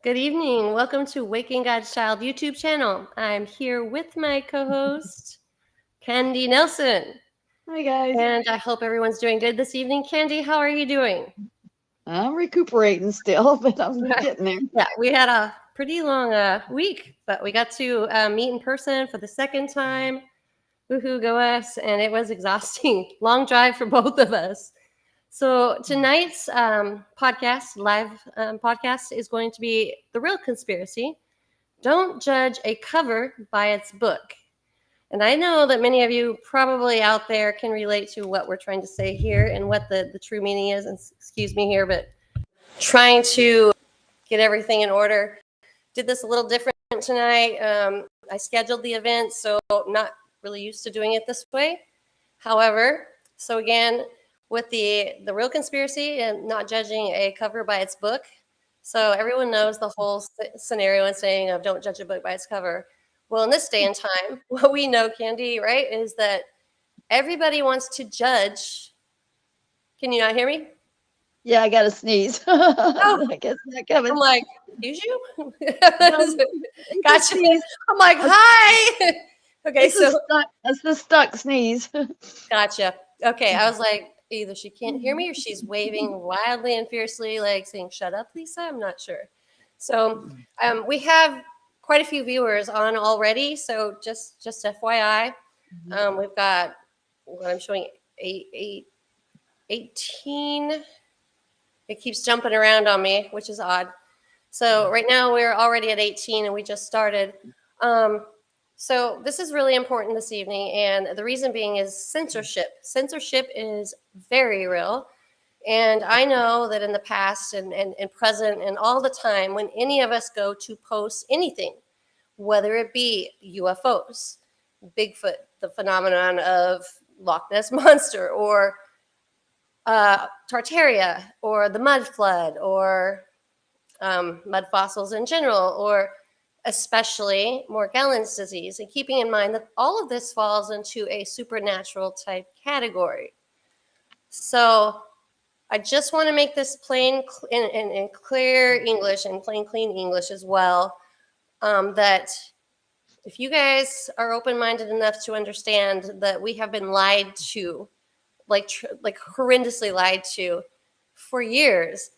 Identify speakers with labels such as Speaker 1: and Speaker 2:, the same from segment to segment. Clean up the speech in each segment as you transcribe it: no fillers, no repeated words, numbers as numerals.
Speaker 1: Good evening. Welcome to Waking God's Child YouTube channel. I'm here with my co-host, Candy Nelson.
Speaker 2: Hi guys.
Speaker 1: And I hope everyone's doing good this evening. Candy, how are you doing?
Speaker 2: I'm recuperating still, but I'm getting there.
Speaker 1: Yeah, we had a pretty long week, but we got to meet in person for the second time. Woohoo, go us. And it was exhausting. Long drive for both of us. So tonight's live podcast, is going to be The Real Conspiracy. Don't judge a cover by its book. And I know that many of you probably out there can relate to what we're trying to say here and what the true meaning is. And excuse me here, but trying to get everything in order. Did this a little different tonight. I scheduled the event, so I'm not really used to doing it this way. However, so again, with the real conspiracy and not judging a cover by its book. So everyone knows the whole scenario and saying of don't judge a book by its cover. Well, in this day and time, what we know, Candy, right, is that everybody wants to judge. Can you not hear me?
Speaker 2: Yeah, I got to sneeze.
Speaker 1: Oh,
Speaker 2: I guess not coming.
Speaker 1: I'm like, excuse you?
Speaker 2: It's
Speaker 1: Gotcha.
Speaker 2: a sneeze.
Speaker 1: I'm like, hi. Okay,
Speaker 2: It's a stuck. It's the stuck sneeze.
Speaker 1: gotcha. Okay, I was like, either she can't hear me or she's waving wildly and fiercely, like saying, shut up, Lisa. I'm not sure. So we have quite a few viewers on already. So just FYI, we've got what I'm showing 18. It keeps jumping around on me, which is odd. So right now we're already at 18 and we just started. So this is really important this evening, and the reason being is censorship. Censorship is very real, and I know that in the past and present and all the time, when any of us go to post anything, whether it be UFOs, Bigfoot, the phenomenon of Loch Ness Monster, or Tartaria, or the mud flood, or mud fossils in general, or especially Morgellons disease, and keeping in mind that all of this falls into a supernatural type category. So I just want to make this plain in clear English and plain clean English as well, that if you guys are open-minded enough to understand that we have been lied to, like horrendously lied to for years,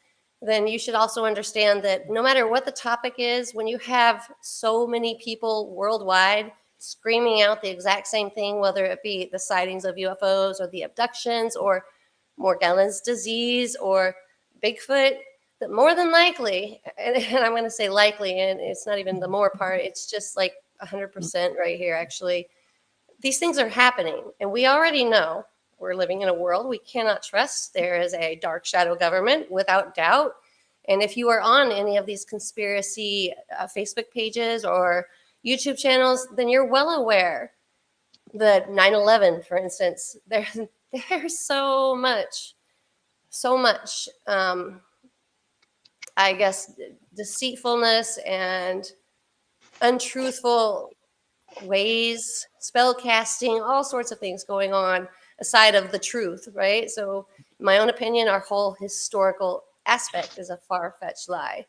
Speaker 1: then you should also understand that no matter what the topic is, when you have so many people worldwide screaming out the exact same thing, whether it be the sightings of UFOs or the abductions or Morgellons disease or Bigfoot, that more than likely, and I'm going to say likely, and it's not even the more part, it's just like 100% right here, actually, these things are happening. And we already know we're living in a world we cannot trust. There is a dark shadow government, without doubt. And if you are on any of these conspiracy Facebook pages or YouTube channels, then you're well aware that 9/11, for instance, there's so much, I guess, deceitfulness and untruthful ways, spell casting, all sorts of things going on aside of the truth, right? So in my own opinion, our whole historical aspect is a far-fetched lie.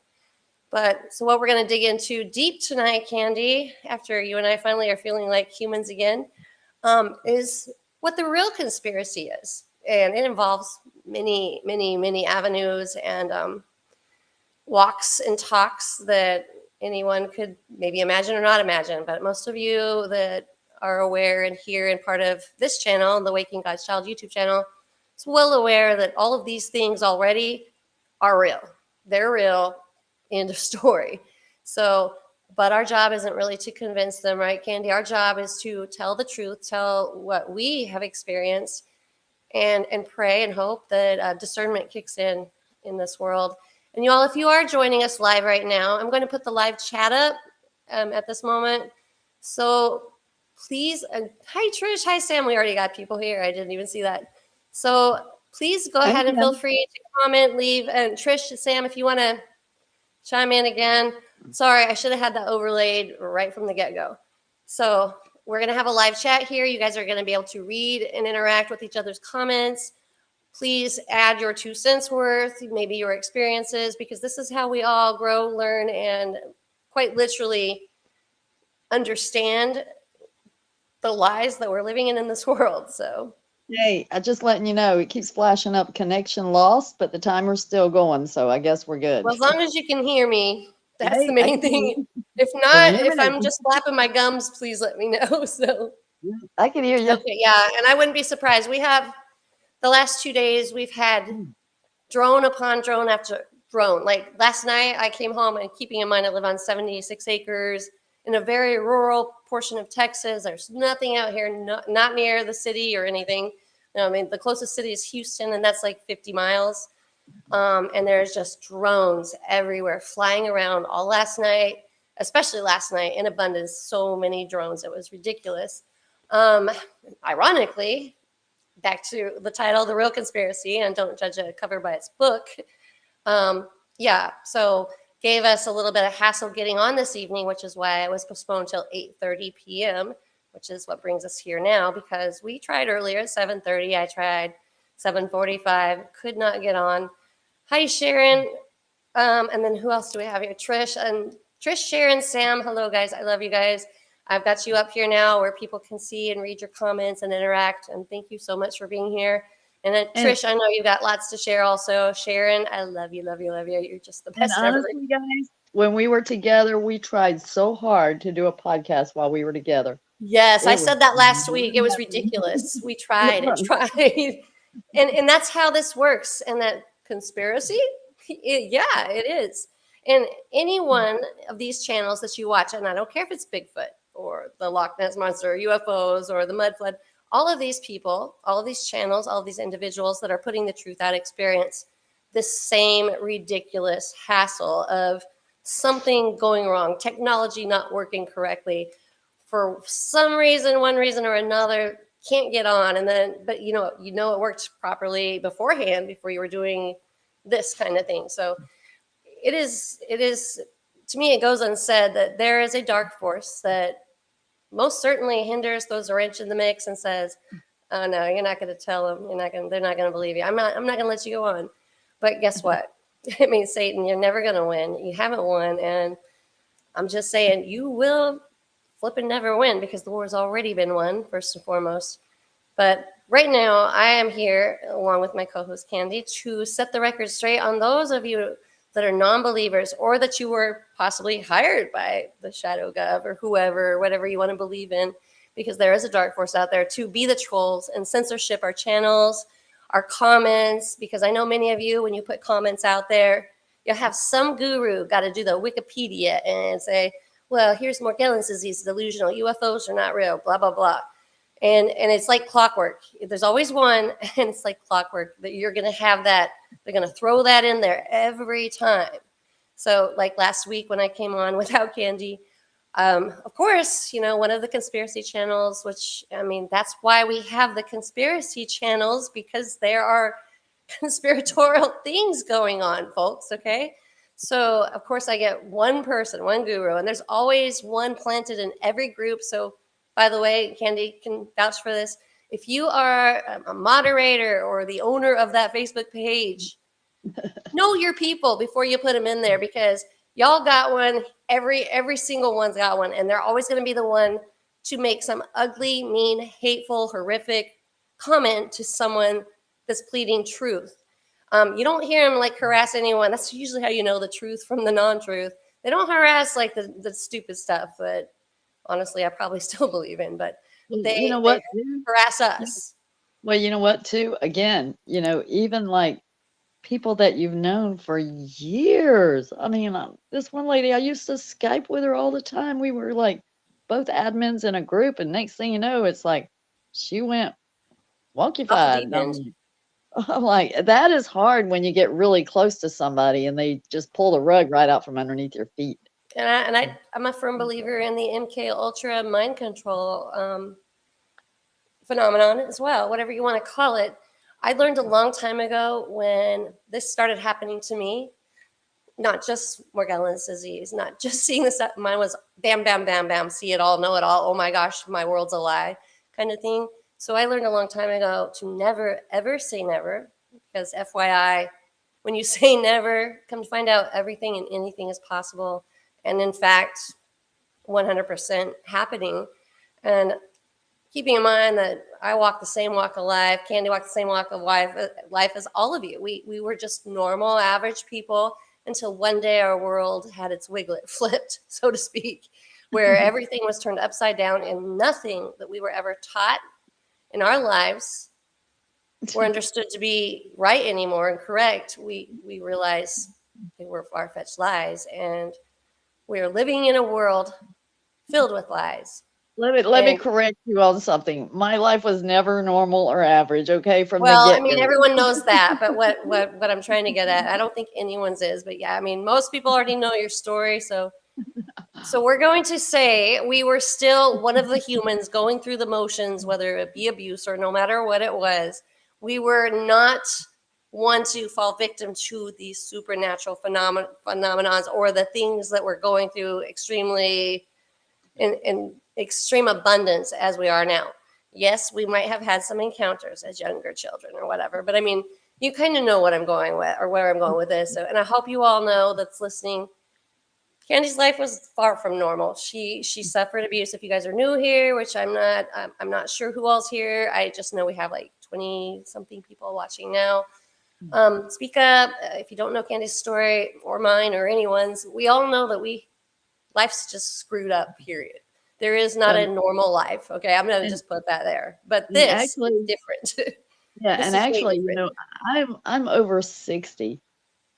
Speaker 1: But so what we're going to dig into deep tonight, Candy, after you and I finally are feeling like humans again, is what the real conspiracy is. And it involves many, many, many avenues and walks and talks that anyone could maybe imagine or not imagine. But most of you that are aware and here and part of this channel, the Waking God's Child YouTube channel, is well aware that all of these things already are real. They're real, end of story. So, but our job isn't really to convince them, right, Candy? Our job is to tell the truth, tell what we have experienced, and pray and hope that discernment kicks in this world. And you all, if you are joining us live right now, I'm going to put the live chat up at this moment. So please, hi Trish, hi Sam. We already got people here. I didn't even see that. So please go ahead and feel free to comment, leave. And Trish, Sam, if you want to chime in again. Sorry, I should have had that overlaid right from the get-go. So we're going to have a live chat here. You guys are going to be able to read and interact with each other's comments. please add your 2 cents worth, maybe your experiences, because this is how we all grow, learn, and quite literally understand the lies that we're living in this world. So,
Speaker 2: Hey, I just letting you know, it keeps flashing up connection lost, but the timer's still going, so I guess we're good.
Speaker 1: well, as long as you can hear me, that's the
Speaker 2: Hey, I
Speaker 1: main
Speaker 2: can hear
Speaker 1: thing.
Speaker 2: you.
Speaker 1: If
Speaker 2: Can you
Speaker 1: not,
Speaker 2: hear
Speaker 1: if
Speaker 2: me?
Speaker 1: I'm just flapping my gums, please let me know. So,
Speaker 2: I can hear you.
Speaker 1: okay, yeah, and I wouldn't be surprised. We have the last 2 days, we've had drone upon drone after drone. Like last night, I came home, and keeping in mind I live on 76 acres in a very rural portion of Texas. There's nothing out here, not near the city or anything. I mean, the closest city is Houston, and that's like 50 miles. And there's just drones everywhere flying around all last night, especially last night in abundance. So many drones, it was ridiculous. Um, Ironically, back to the title, The Real Conspiracy, and don't judge a cover by its book. Yeah, so gave us a little bit of hassle getting on this evening, which is why I was postponed till 8:30 p.m., which is what brings us here now, because we tried earlier at 7:30. I tried 7:45, could not get on. Hi, Sharon. And then who else do we have here? Trish, Sharon, Sam. Hello, guys. I love you guys. I've got you up here now where people can see and read your comments and interact. And thank you so much for being here. And then
Speaker 2: And,
Speaker 1: Trish, I know you've got lots to share also. Sharon, I love you, love you, love you. You're just the
Speaker 2: and
Speaker 1: best ever.
Speaker 2: honestly, guys, when we were together, we tried so hard to do a podcast while we were together.
Speaker 1: Yes, I
Speaker 2: It was
Speaker 1: said that last week. It was
Speaker 2: nothing.
Speaker 1: ridiculous. We tried and tried. And that's how this works. And that conspiracy, yeah, it is. And any one of these channels that you watch, and I don't care if it's Bigfoot or the Loch Ness Monster or UFOs or the mud flood, all of these people, all of these channels, all of these individuals that are putting the truth out experience this same ridiculous hassle of something going wrong, technology not working correctly, for some reason, one reason or another, can't get on. And then, but it worked properly beforehand before you were doing this kind of thing. So it is, to me, it goes unsaid that there is a dark force that most certainly hinders, throws a wrench in the mix and says, oh no, you're not going to tell them. They're not going to believe you. I'm not going to let you go on. But guess what? It means, Satan, you're never going to win. You haven't won. And I'm just saying, you will flip and never win, because the war's already been won, first and foremost. But right now, I am here, along with my co-host Candy, to set the record straight on those of you that are non-believers, or that you were possibly hired by the shadow gov or whoever, or whatever you want to believe in, because there is a dark force out there to be the trolls and censorship our channels, our comments, because I know many of you, when you put comments out there, you'll have some guru got to do the Wikipedia and say, well, here's Morgellons disease, delusional, UFOs are not real, blah, blah, blah. And it's like clockwork. There's always one, and it's like clockwork that you're going to have that. They're going to throw that in there every time. So like last week when I came on without Candy, of course, one of the conspiracy channels, which, I mean, that's why we have the conspiracy channels, because there are conspiratorial things going on, folks, okay? So, of course, I get one person, one guru, and there's always one planted in every group. So, by the way, Candy can vouch for this. If you are a moderator or the owner of that Facebook page, know your people before you put them in there, because y'all got one. Every single one's got one, and they're always going to be the one to make some ugly, mean, hateful, horrific comment to someone that's pleading truth. You don't hear them like harass anyone. That's usually how you know the truth from the non-truth. They don't harass like the stupid stuff that honestly I probably still believe in, but
Speaker 2: You know
Speaker 1: they
Speaker 2: what, too?
Speaker 1: harass us.
Speaker 2: Well, you know what, too? Again, even like people that you've known for years. I mean, this one lady, I used to Skype with her all the time. We were like both admins in a group, and next thing you know, it's like she went
Speaker 1: Off the
Speaker 2: wonkified.
Speaker 1: deep
Speaker 2: And
Speaker 1: end.
Speaker 2: I'm like, that is hard when you get really close to somebody and they just pull the rug right out from underneath your feet.
Speaker 1: I'm a firm believer in the MK Ultra mind control phenomenon as well, whatever you want to call it. I learned a long time ago when this started happening to me, not just Morgellons disease, not just seeing this stuff. Mine was bam, bam, bam, bam, see it all, know it all. Oh my gosh, my world's a lie kind of thing. So I learned a long time ago to never, ever say never. because FYI, when you say never, come to find out everything and anything is possible. And in fact, 100% happening. And keeping in mind that I walk the same walk of life, Candy walked the same walk of life as all of you. We were just normal, average people until one day our world had its wiglet flipped, so to speak, where everything was turned upside down and nothing that we were ever taught in our lives were understood to be right anymore and correct. We realized they were far-fetched lies, and we are living in a world filled with lies.
Speaker 2: Let me
Speaker 1: And
Speaker 2: correct you on something. My life was never normal or average, okay, from the
Speaker 1: well, I mean,
Speaker 2: get-go.
Speaker 1: everyone knows that, but what I'm trying to get at, I don't think anyone's is, but yeah, I mean, most people already know your story, so we're going to say we were still one of the humans going through the motions, whether it be abuse or no matter what it was. We were not one to fall victim to these supernatural phenomenons or the things that we're going through extremely in extreme abundance as we are now. Yes, we might have had some encounters as younger children or whatever, but I mean, you kind of know what I'm going with or where I'm going with this. So, and I hope you all know that's listening. Candy's life was far from normal. She suffered abuse. If you guys are new here, which I'm not sure who all's here. I just know we have like 20 something people watching now. Speak up if you don't know Candy's story or mine or anyone's. We all know that life's just screwed up. Period. There is not
Speaker 2: Um,
Speaker 1: a normal life. Okay, I'm gonna
Speaker 2: and
Speaker 1: just put that there. But
Speaker 2: and
Speaker 1: this is
Speaker 2: actually
Speaker 1: different.
Speaker 2: yeah,
Speaker 1: This
Speaker 2: and
Speaker 1: is way
Speaker 2: actually,
Speaker 1: different.
Speaker 2: I'm over 60.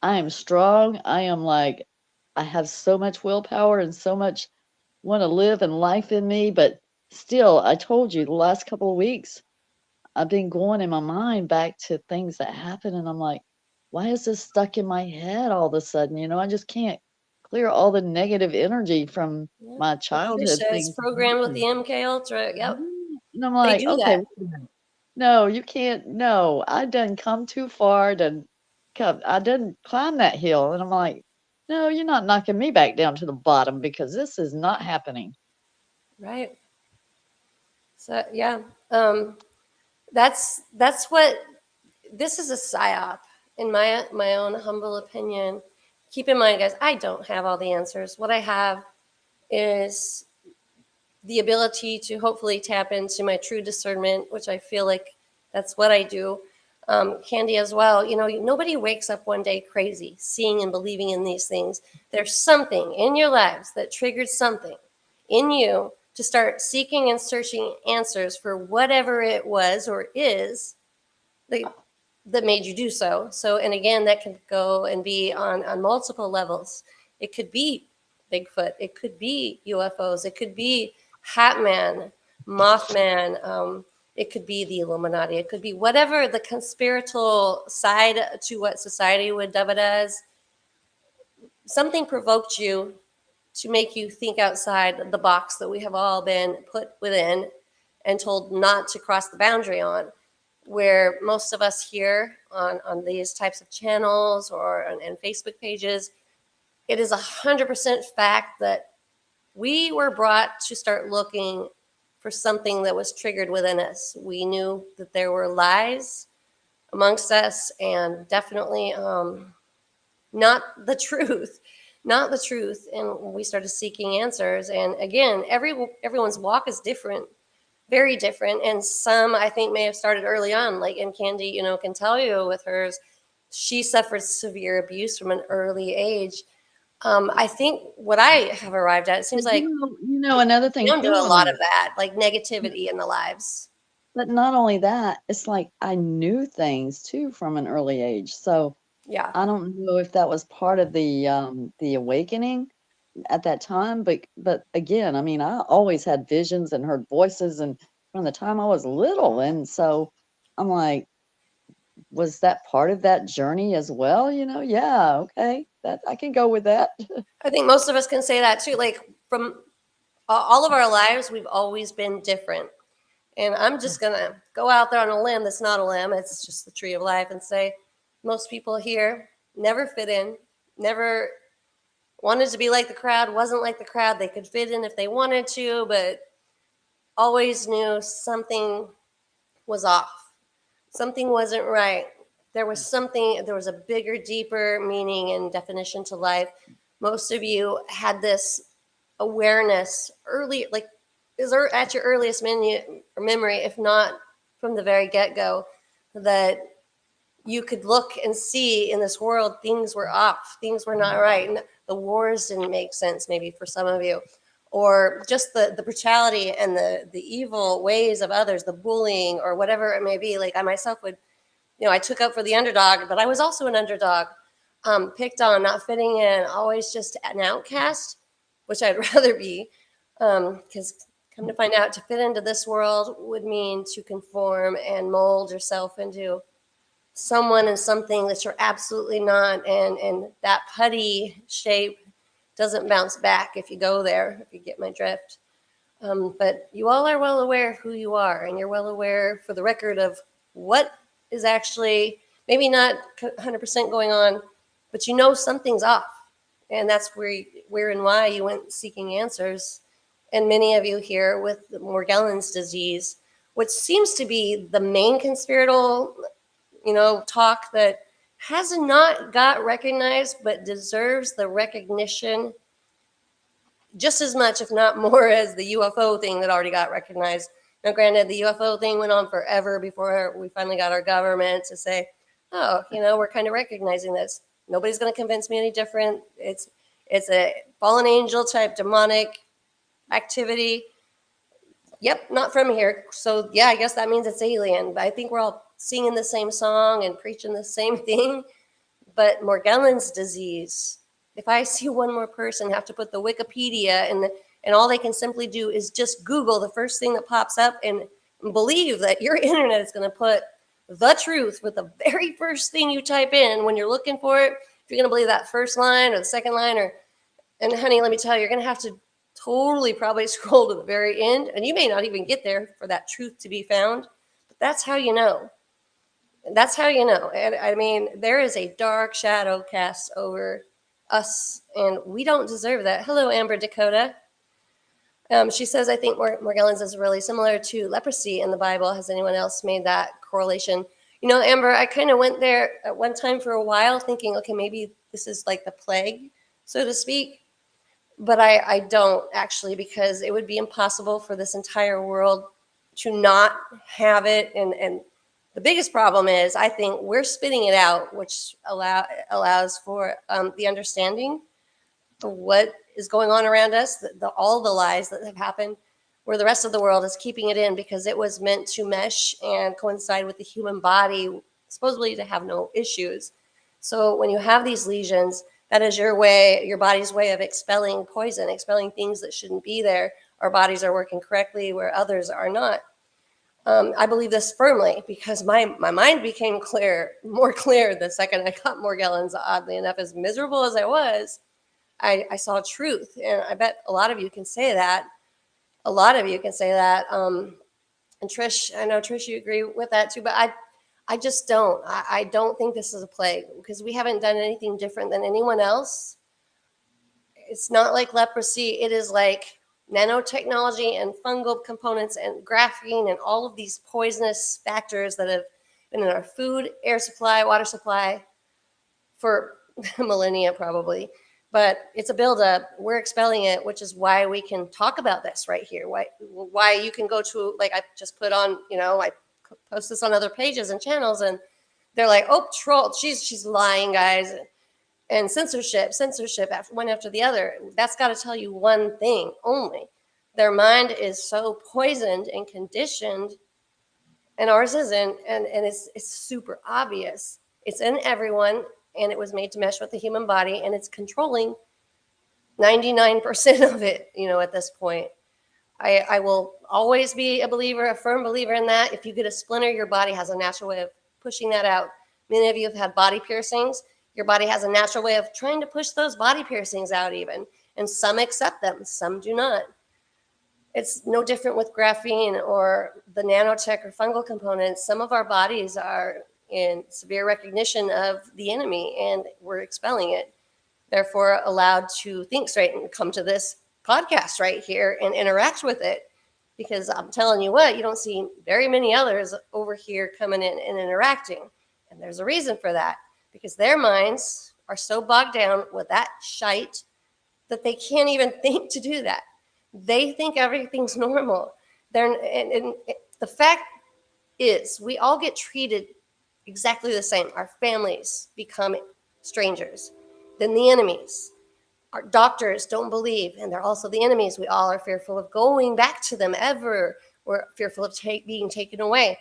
Speaker 2: I am strong. I am like I have so much willpower and so much wanna live and life in me, but still, I told you the last couple of weeks, I've been going in my mind back to things that happened, and I'm like, "Why is this stuck in my head all of a sudden?" I just can't clear all the negative energy from
Speaker 1: Yep.
Speaker 2: my
Speaker 1: Like Trish
Speaker 2: childhood
Speaker 1: says,
Speaker 2: things that
Speaker 1: programmed with the
Speaker 2: happened.
Speaker 1: MK Ultra. Yep,
Speaker 2: And I'm
Speaker 1: they
Speaker 2: like,
Speaker 1: do
Speaker 2: "Okay,
Speaker 1: that.
Speaker 2: wait a minute. No, you can't no, I done come too far, I didn't climb that hill," and I'm like, "No, you're not knocking me back down to the bottom because this is not happening."
Speaker 1: Right. So yeah, um, that's what this is a psyop, in my own humble opinion. Keep in mind, guys, I don't have all the answers. What I have is the ability to hopefully tap into my true discernment, which I feel like that's what I do. Candy as well. Nobody wakes up one day crazy, seeing and believing in these things. There's something in your lives that triggered something in you to start seeking and searching answers for whatever it was or is that, that made you do so. So, and again, that can go and be on multiple levels. It could be Bigfoot, it could be UFOs, it could be Hat Man, Mothman, it could be the Illuminati, it could be whatever the conspiratorial side to what society would dub it as. Something provoked you to make you think outside the box that we have all been put within and told not to cross the boundary on, where most of us here on these types of channels or and Facebook pages, it is 100% fact that we were brought to start looking for something that was triggered within us. We knew that there were lies amongst us, and definitely not the truth, not the truth. And we started seeking answers. And again, everyone's walk is different, very different. And some I think may have started early on, like and Candy, can tell you with hers, she suffered severe abuse from an early age. I think what I have arrived at, it
Speaker 2: But
Speaker 1: seems like
Speaker 2: another
Speaker 1: we
Speaker 2: thing
Speaker 1: don't do
Speaker 2: too,
Speaker 1: a lot of
Speaker 2: Renee,
Speaker 1: that, like negativity in the lives.
Speaker 2: but not only that, it's like I knew things too from an early age, so
Speaker 1: Yeah.
Speaker 2: I don't know if that was part of the awakening at that time, but again, I mean, I always had visions and heard voices and from the time I was little, and so I'm like, was that part of that journey as well? Yeah, okay, that I can go with that.
Speaker 1: I think most of us can say that too. Like from all of our lives, we've always been different. And I'm just going to go out there on a limb that's not a limb, it's just the tree of life, and say most people here never fit in, never wanted to be like the crowd, wasn't like the crowd. They could fit in if they wanted to, but always knew something was off. Something wasn't right. there was something, there was a bigger, deeper meaning and definition to life. Most of you had this awareness early, like is at your earliest memory, if not from the very get-go, that you could look and see in this world things were off, things were not right, and the wars didn't make sense maybe for some of you, or just the brutality and the evil ways of others, the bullying or whatever it may be. Like I myself would, I took up for the underdog, but I was also an underdog, picked on, not fitting in, always just an outcast, which I'd rather be, because come to find out, to fit into this world would mean to conform and mold yourself into someone and something that you're absolutely not, and that putty shape doesn't bounce back if you go there, if you get my drift. But you all are well aware of who you are, and you're well aware, for the record, of what is actually maybe not 100% going on, but you know something's off. And that's where and why you went seeking answers. And many of you here with Morgellons disease, which seems to be the main conspiratorial, talk that has not got recognized, but deserves the recognition just as much, if not more, as the UFO thing that already got recognized. Now, granted, the UFO thing went on forever before we finally got our government to say, oh, we're kind of recognizing this. Nobody's going to convince me any different. It's a fallen angel type demonic activity. Yep, not from here. So, yeah, I guess that means it's alien. But I think we're all singing the same song and preaching the same thing. But Morgellons disease, if I see one more person have to put the Wikipedia and all they can simply do is just Google the first thing that pops up and believe that your internet is going to put the truth with the very first thing you type in when you're looking for it. If you're going to believe that first line or the second line, and honey, let me tell you, you're going to have to totally probably scroll to the very end, and you may not even get there for that truth to be found. But that's how you know. That's how you know. And I mean, there is a dark shadow cast over us, and we don't deserve that. Hello, Amber Dakota. She says, I think Morgellons is really similar to leprosy in the Bible. Has anyone else made that correlation? Amber, I kind of went there at one time for a while thinking, okay, maybe this is like the plague, so to speak. But I don't actually, because it would be impossible for this entire world to not have it. And the biggest problem is, I think we're spitting it out, which allows for the understanding of what is going on around us, all the lies that have happened, where the rest of the world is keeping it in because it was meant to mesh and coincide with the human body, supposedly to have no issues. So when you have these lesions, that is your body's way of expelling poison, expelling things that shouldn't be there. Our bodies are working correctly where others are not. I believe this firmly because my mind became more clear the second I got Morgellons. Oddly enough, as miserable as I was, I saw truth. And I bet a lot of you can say that. A lot of you can say that. And Trish, I know, Trish, you agree with that too, but I just don't. I don't think this is a plague because we haven't done anything different than anyone else. It's not like leprosy. It is like nanotechnology and fungal components and graphene and all of these poisonous factors that have been in our food, air supply, water supply for millennia probably. But it's a buildup. We're expelling it, which is why we can talk about this right here. Why you can go to, like I just put on, I post this on other pages and channels, and they're like, oh, troll, she's lying, guys. And censorship one after the other. That's got to tell you one thing only. Their mind is so poisoned and conditioned, and ours isn't, and it's super obvious. It's in everyone, and it was made to mesh with the human body, and it's controlling 99% of it, at this point. I will always be a firm believer in that. If you get a splinter, your body has a natural way of pushing that out. Many of you have had body piercings. Your body has a natural way of trying to push those body piercings out even. And some accept them, some do not. It's no different with graphene or the nanotech or fungal components. Some of our bodies are in severe recognition of the enemy, and we're expelling it. Therefore, allowed to think straight and come to this podcast right here and interact with it. Because I'm telling you what, you don't see very many others over here coming in and interacting. And there's a reason for that, because their minds are so bogged down with that shite that they can't even think to do that. They think everything's normal. And the fact is, we all get treated exactly the same. Our families become strangers, then the enemies. Our doctors don't believe, and they're also the enemies. We all are fearful of going back to them ever. We're fearful of being taken away.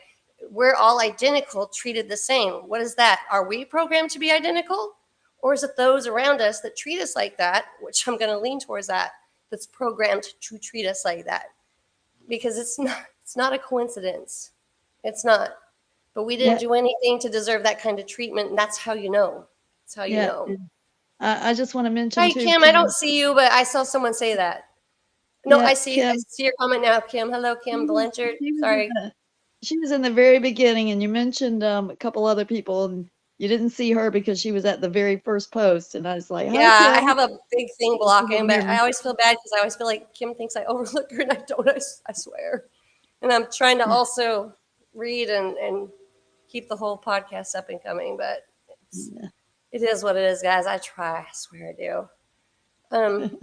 Speaker 1: We're all identical, treated the same. What is that? Are we programmed to be identical? Or is it those around us that treat us like that, which I'm going to lean towards that, that's programmed to treat us like that? Because it's not a coincidence. It's not. But we didn't
Speaker 2: Yeah,
Speaker 1: do anything to deserve that kind of treatment, and that's how you know. That's how you
Speaker 2: yeah.
Speaker 1: know.
Speaker 2: I just want to mention
Speaker 1: Hi,
Speaker 2: too,
Speaker 1: Kim. I don't
Speaker 2: Kim.
Speaker 1: see you, but I saw someone say that. No,
Speaker 2: Yeah,
Speaker 1: I see. I
Speaker 2: Kim.
Speaker 1: see your comment now, Kim. Hello,
Speaker 2: She
Speaker 1: Kim
Speaker 2: was,
Speaker 1: Blanchard.
Speaker 2: she was in
Speaker 1: Sorry.
Speaker 2: the she was in the very beginning, and you mentioned a couple other people, and you didn't see her because she was at the very first post. And I was like, "Hi,
Speaker 1: Yeah, I
Speaker 2: Kim."
Speaker 1: have a big thing
Speaker 2: She
Speaker 1: blocking,
Speaker 2: didn't
Speaker 1: but
Speaker 2: hear
Speaker 1: I
Speaker 2: me.
Speaker 1: always feel bad because I always feel like Kim thinks I overlook her, and I don't. I swear. And I'm trying to also read and keep the whole podcast up and coming, but
Speaker 2: Yeah.
Speaker 1: it is what it is, guys. I try. I swear I do.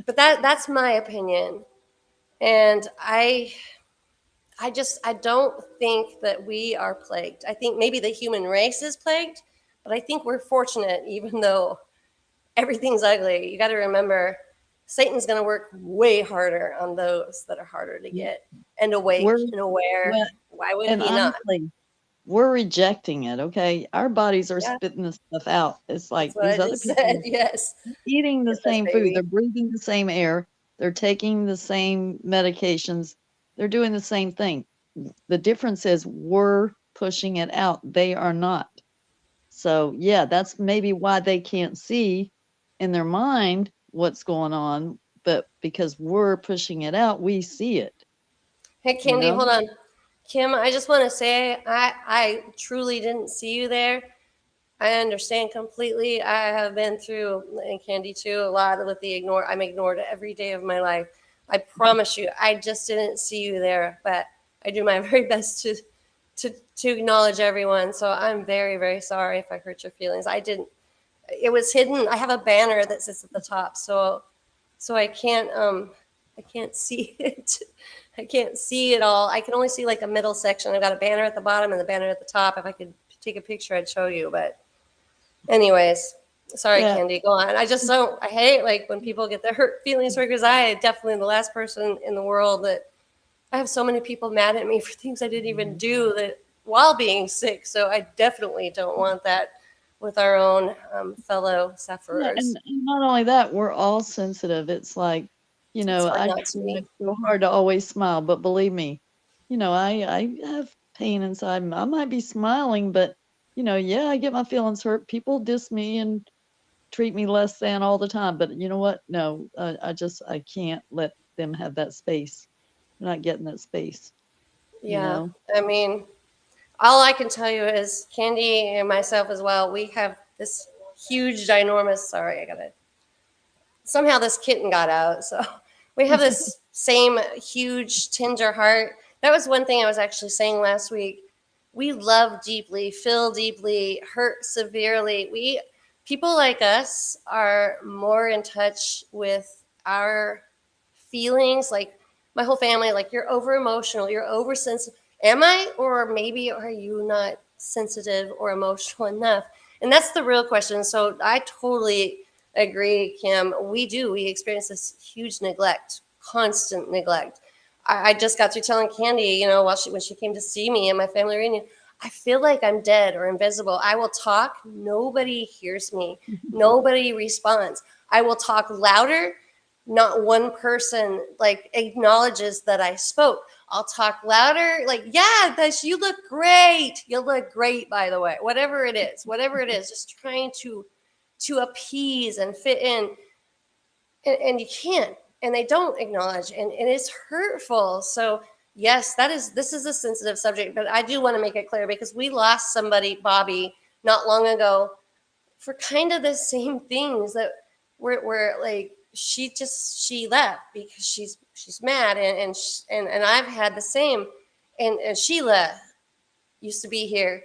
Speaker 1: But that's my opinion, and I don't think that we are plagued. I think maybe the human race is plagued, but I think we're fortunate, even though everything's ugly. You got to remember, Satan's going to work way harder on those that are harder to get and awake
Speaker 2: We're
Speaker 1: and aware.
Speaker 2: well,
Speaker 1: Why would
Speaker 2: and
Speaker 1: he not?
Speaker 2: honestly, we're rejecting it. Okay, our bodies are
Speaker 1: Yeah,
Speaker 2: spitting this stuff out. It's
Speaker 1: that's
Speaker 2: like
Speaker 1: what I
Speaker 2: these other
Speaker 1: just said.
Speaker 2: people
Speaker 1: Yes.
Speaker 2: eating the
Speaker 1: Yes,
Speaker 2: same food.
Speaker 1: baby.
Speaker 2: They're breathing the same air. They're taking the same medications. They're doing the same thing. The difference is we're pushing it out. They are not. So, yeah, that's maybe why they can't see in their mind what's going on, but because we're pushing it out, we see it,
Speaker 1: Hey,
Speaker 2: you
Speaker 1: Candy,
Speaker 2: know?
Speaker 1: hold on. Kim, I just want to say I truly didn't see you there. I understand completely. I have been through, and Candy too, a lot with the ignore. I'm ignored every day of my life. I promise you, I just didn't see you there, but I do my very best to acknowledge everyone. So I'm very, very sorry if I hurt your feelings. I didn't. It was hidden. I have a banner that sits at the top, so I can't see it. I can't see it all. I can only see like a middle section. I've got a banner at the bottom and the banner at the top. If I could take a picture, I'd show you, but anyways, sorry,
Speaker 2: Yeah.
Speaker 1: Candy. Go on. I just don't. I hate like when people get their hurt feelings hurt because I am definitely the last person in the world that I have so many people mad at me for things I didn't even do that while being sick. So I definitely don't want that with our own fellow
Speaker 2: Yeah,
Speaker 1: sufferers.
Speaker 2: and not only that, we're all sensitive. It's like,
Speaker 1: It's hard
Speaker 2: I
Speaker 1: not to
Speaker 2: try
Speaker 1: be.
Speaker 2: so hard to always smile, but believe me, I have pain inside. I might be smiling, but yeah, I get my feelings hurt. People diss me and treat me less than all the time. But you know what? No, I can't let them have that space. They're not getting that space, you
Speaker 1: Yeah,
Speaker 2: know?
Speaker 1: I mean, all I can tell you is Candy and myself as well. We have this huge, ginormous. Sorry, I gotta somehow this kitten got out. So we have this same huge tender heart. That was one thing I was actually saying last week. We love deeply, feel deeply, hurt severely. We people like us are more in touch with our feelings. Like my whole family, like you're over emotional, you're oversensitive. Am I, or maybe are you not sensitive or emotional enough? And that's the real question. So I totally agree, Kim. We do. We experience this huge neglect, constant neglect. I just got through telling Candy, while when she came to see me in my family reunion, I feel like I'm dead or invisible. I will talk, nobody hears me, nobody responds. I will talk louder, not one person like acknowledges that I spoke. I'll talk louder, like, yeah, this, you look great. You look great, by the way. Whatever it is, just trying to appease and fit in, and you can't, and they don't acknowledge, and it's hurtful. So yes, this is a sensitive subject, but I do want to make it clear because we lost somebody, Bobby, not long ago for kind of the same things that were like she left because she's mad, and I've had the same, and Sheila used to be here,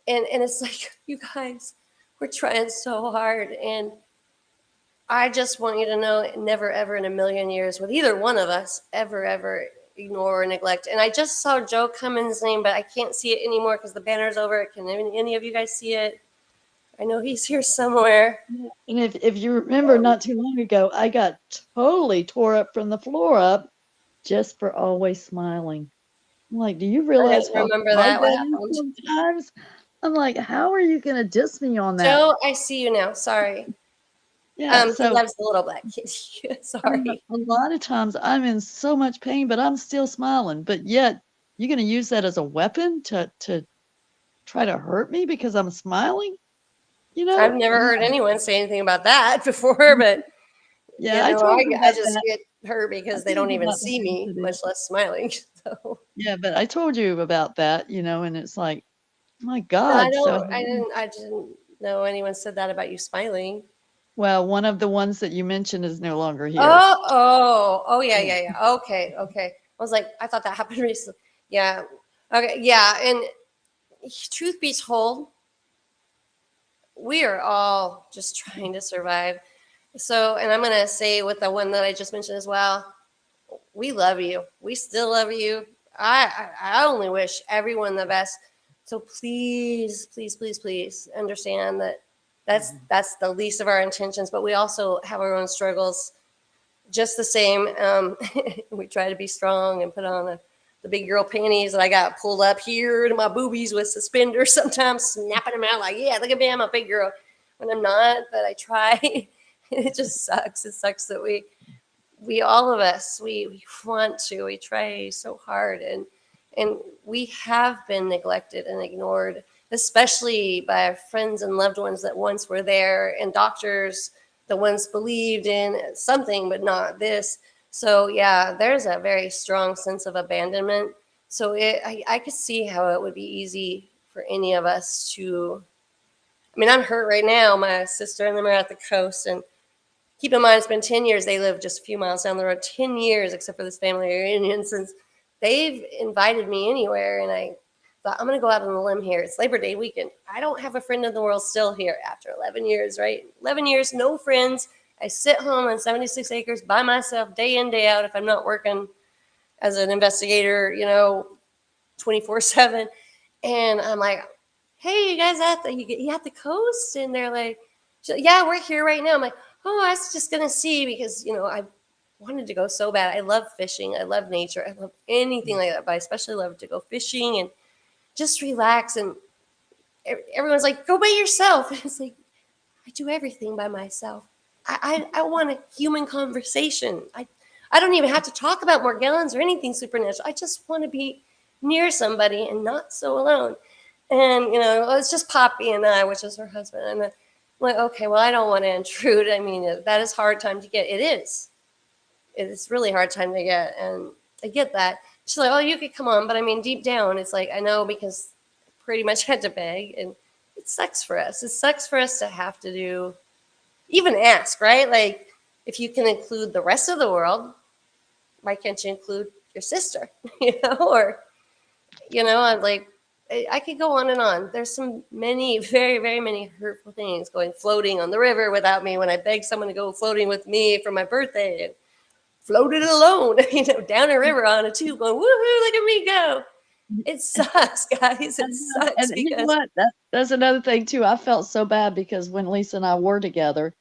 Speaker 1: And it's like, you guys, we're trying so hard, and I just want you to know, never ever in a million years would either one of us ever ignore or neglect. And I just saw Joe Cummins' name, but I can't see it anymore because the banner's over. Can any of you guys see it? I know he's here somewhere.
Speaker 2: Yeah, and if you remember not too long ago, I got totally tore up from the floor up just for always smiling. I'm like, do you
Speaker 1: I
Speaker 2: realize
Speaker 1: don't
Speaker 2: how
Speaker 1: remember
Speaker 2: hard
Speaker 1: that. What
Speaker 2: that is
Speaker 1: happened?
Speaker 2: sometimes? I'm like, how are you gonna diss me on that?
Speaker 1: Joe, I see you now. Sorry.
Speaker 2: Yeah,
Speaker 1: He
Speaker 2: so
Speaker 1: loves the little black kid.
Speaker 2: I mean,
Speaker 1: Sorry.
Speaker 2: a lot of times I'm in so much pain, but I'm still smiling. But yet you're gonna use that as a weapon to try to hurt me because I'm smiling? You
Speaker 1: I've
Speaker 2: know?
Speaker 1: never heard
Speaker 2: Yeah.
Speaker 1: anyone say anything about that before, but
Speaker 2: Yeah, I told you
Speaker 1: I
Speaker 2: about
Speaker 1: just
Speaker 2: that.
Speaker 1: get hurt
Speaker 2: I
Speaker 1: because they
Speaker 2: told
Speaker 1: don't
Speaker 2: you
Speaker 1: even
Speaker 2: about that
Speaker 1: see me,
Speaker 2: incident.
Speaker 1: much less smiling. So
Speaker 2: Yeah, but I told you about that, and it's like, my
Speaker 1: no,
Speaker 2: God. So,
Speaker 1: I didn't know anyone said that about you smiling.
Speaker 2: well, one of the ones that you mentioned is no longer here.
Speaker 1: Oh, yeah,
Speaker 2: Yeah.
Speaker 1: yeah, yeah. Okay. I was like, I thought that happened recently. Yeah. Okay, yeah. And truth be told, we are all just trying to survive. So, and I'm gonna say with the one that I just mentioned as well, we love you. We still love you. I only wish everyone the best. So please understand that
Speaker 2: Mhm.
Speaker 1: that's the least of our intentions. But we also have our own struggles, just the same. We try to be strong and put on the big girl panties that I got pulled up here to my boobies with suspenders. Sometimes snapping them out like, yeah, look at me, I'm a big girl. When I'm not, but I try. It just sucks. It sucks that we all of us we want to, we try so hard, and we have been neglected and ignored, especially by our friends and loved ones that once were there, and doctors that once believed in something but not this. So yeah, there's a very strong sense of abandonment. So I could see how it would be easy for any of us to, I mean, I'm hurt right now. My sister and them are at the coast, and keep in mind, it's been 10 years. They live just a few miles down the road, 10 years, except for this family reunion, since they've invited me anywhere. And I thought, I'm going to go out on a limb here. It's Labor Day weekend. I don't have a friend in the world still here after 11 years, right? 11 years, no friends. I sit home on 76 acres by myself day in, day out if I'm not working as an investigator, 24/7. And I'm like, hey, you guys you at the coast? And they're like, yeah, we're here right now. I'm like, oh, I was just gonna see because I wanted to go so bad. I love fishing. I love nature. I love anything like that, but I especially love to go fishing and just relax. And everyone's like, go by yourself. And it's like, I do everything by myself. I want a human conversation. I don't even have to talk about Morgellons or anything supernatural. I just want to be near somebody and not so alone. And it's just Poppy and I, which is her husband. And I'm like, okay, well, I don't want to intrude. I mean, that is hard time to get. It is. It's really hard time to get, and I get that. She's like, oh, you could come on, but I mean, deep down, it's like I know because I pretty much had to beg, and it sucks for us. It sucks for us to have to do, even ask, right? Like, if you can include the rest of the world, why can't you include your sister? Or I'm like, I could go on and on. There's some many, very, very many hurtful things going floating on the river without me when I begged someone to go floating with me for my birthday and floated alone, down a river on a tube going, woohoo, look at me go. It sucks, guys. It sucks
Speaker 2: And you know
Speaker 1: because,
Speaker 2: what? That's another thing too. I felt so bad because when Lisa and I were together,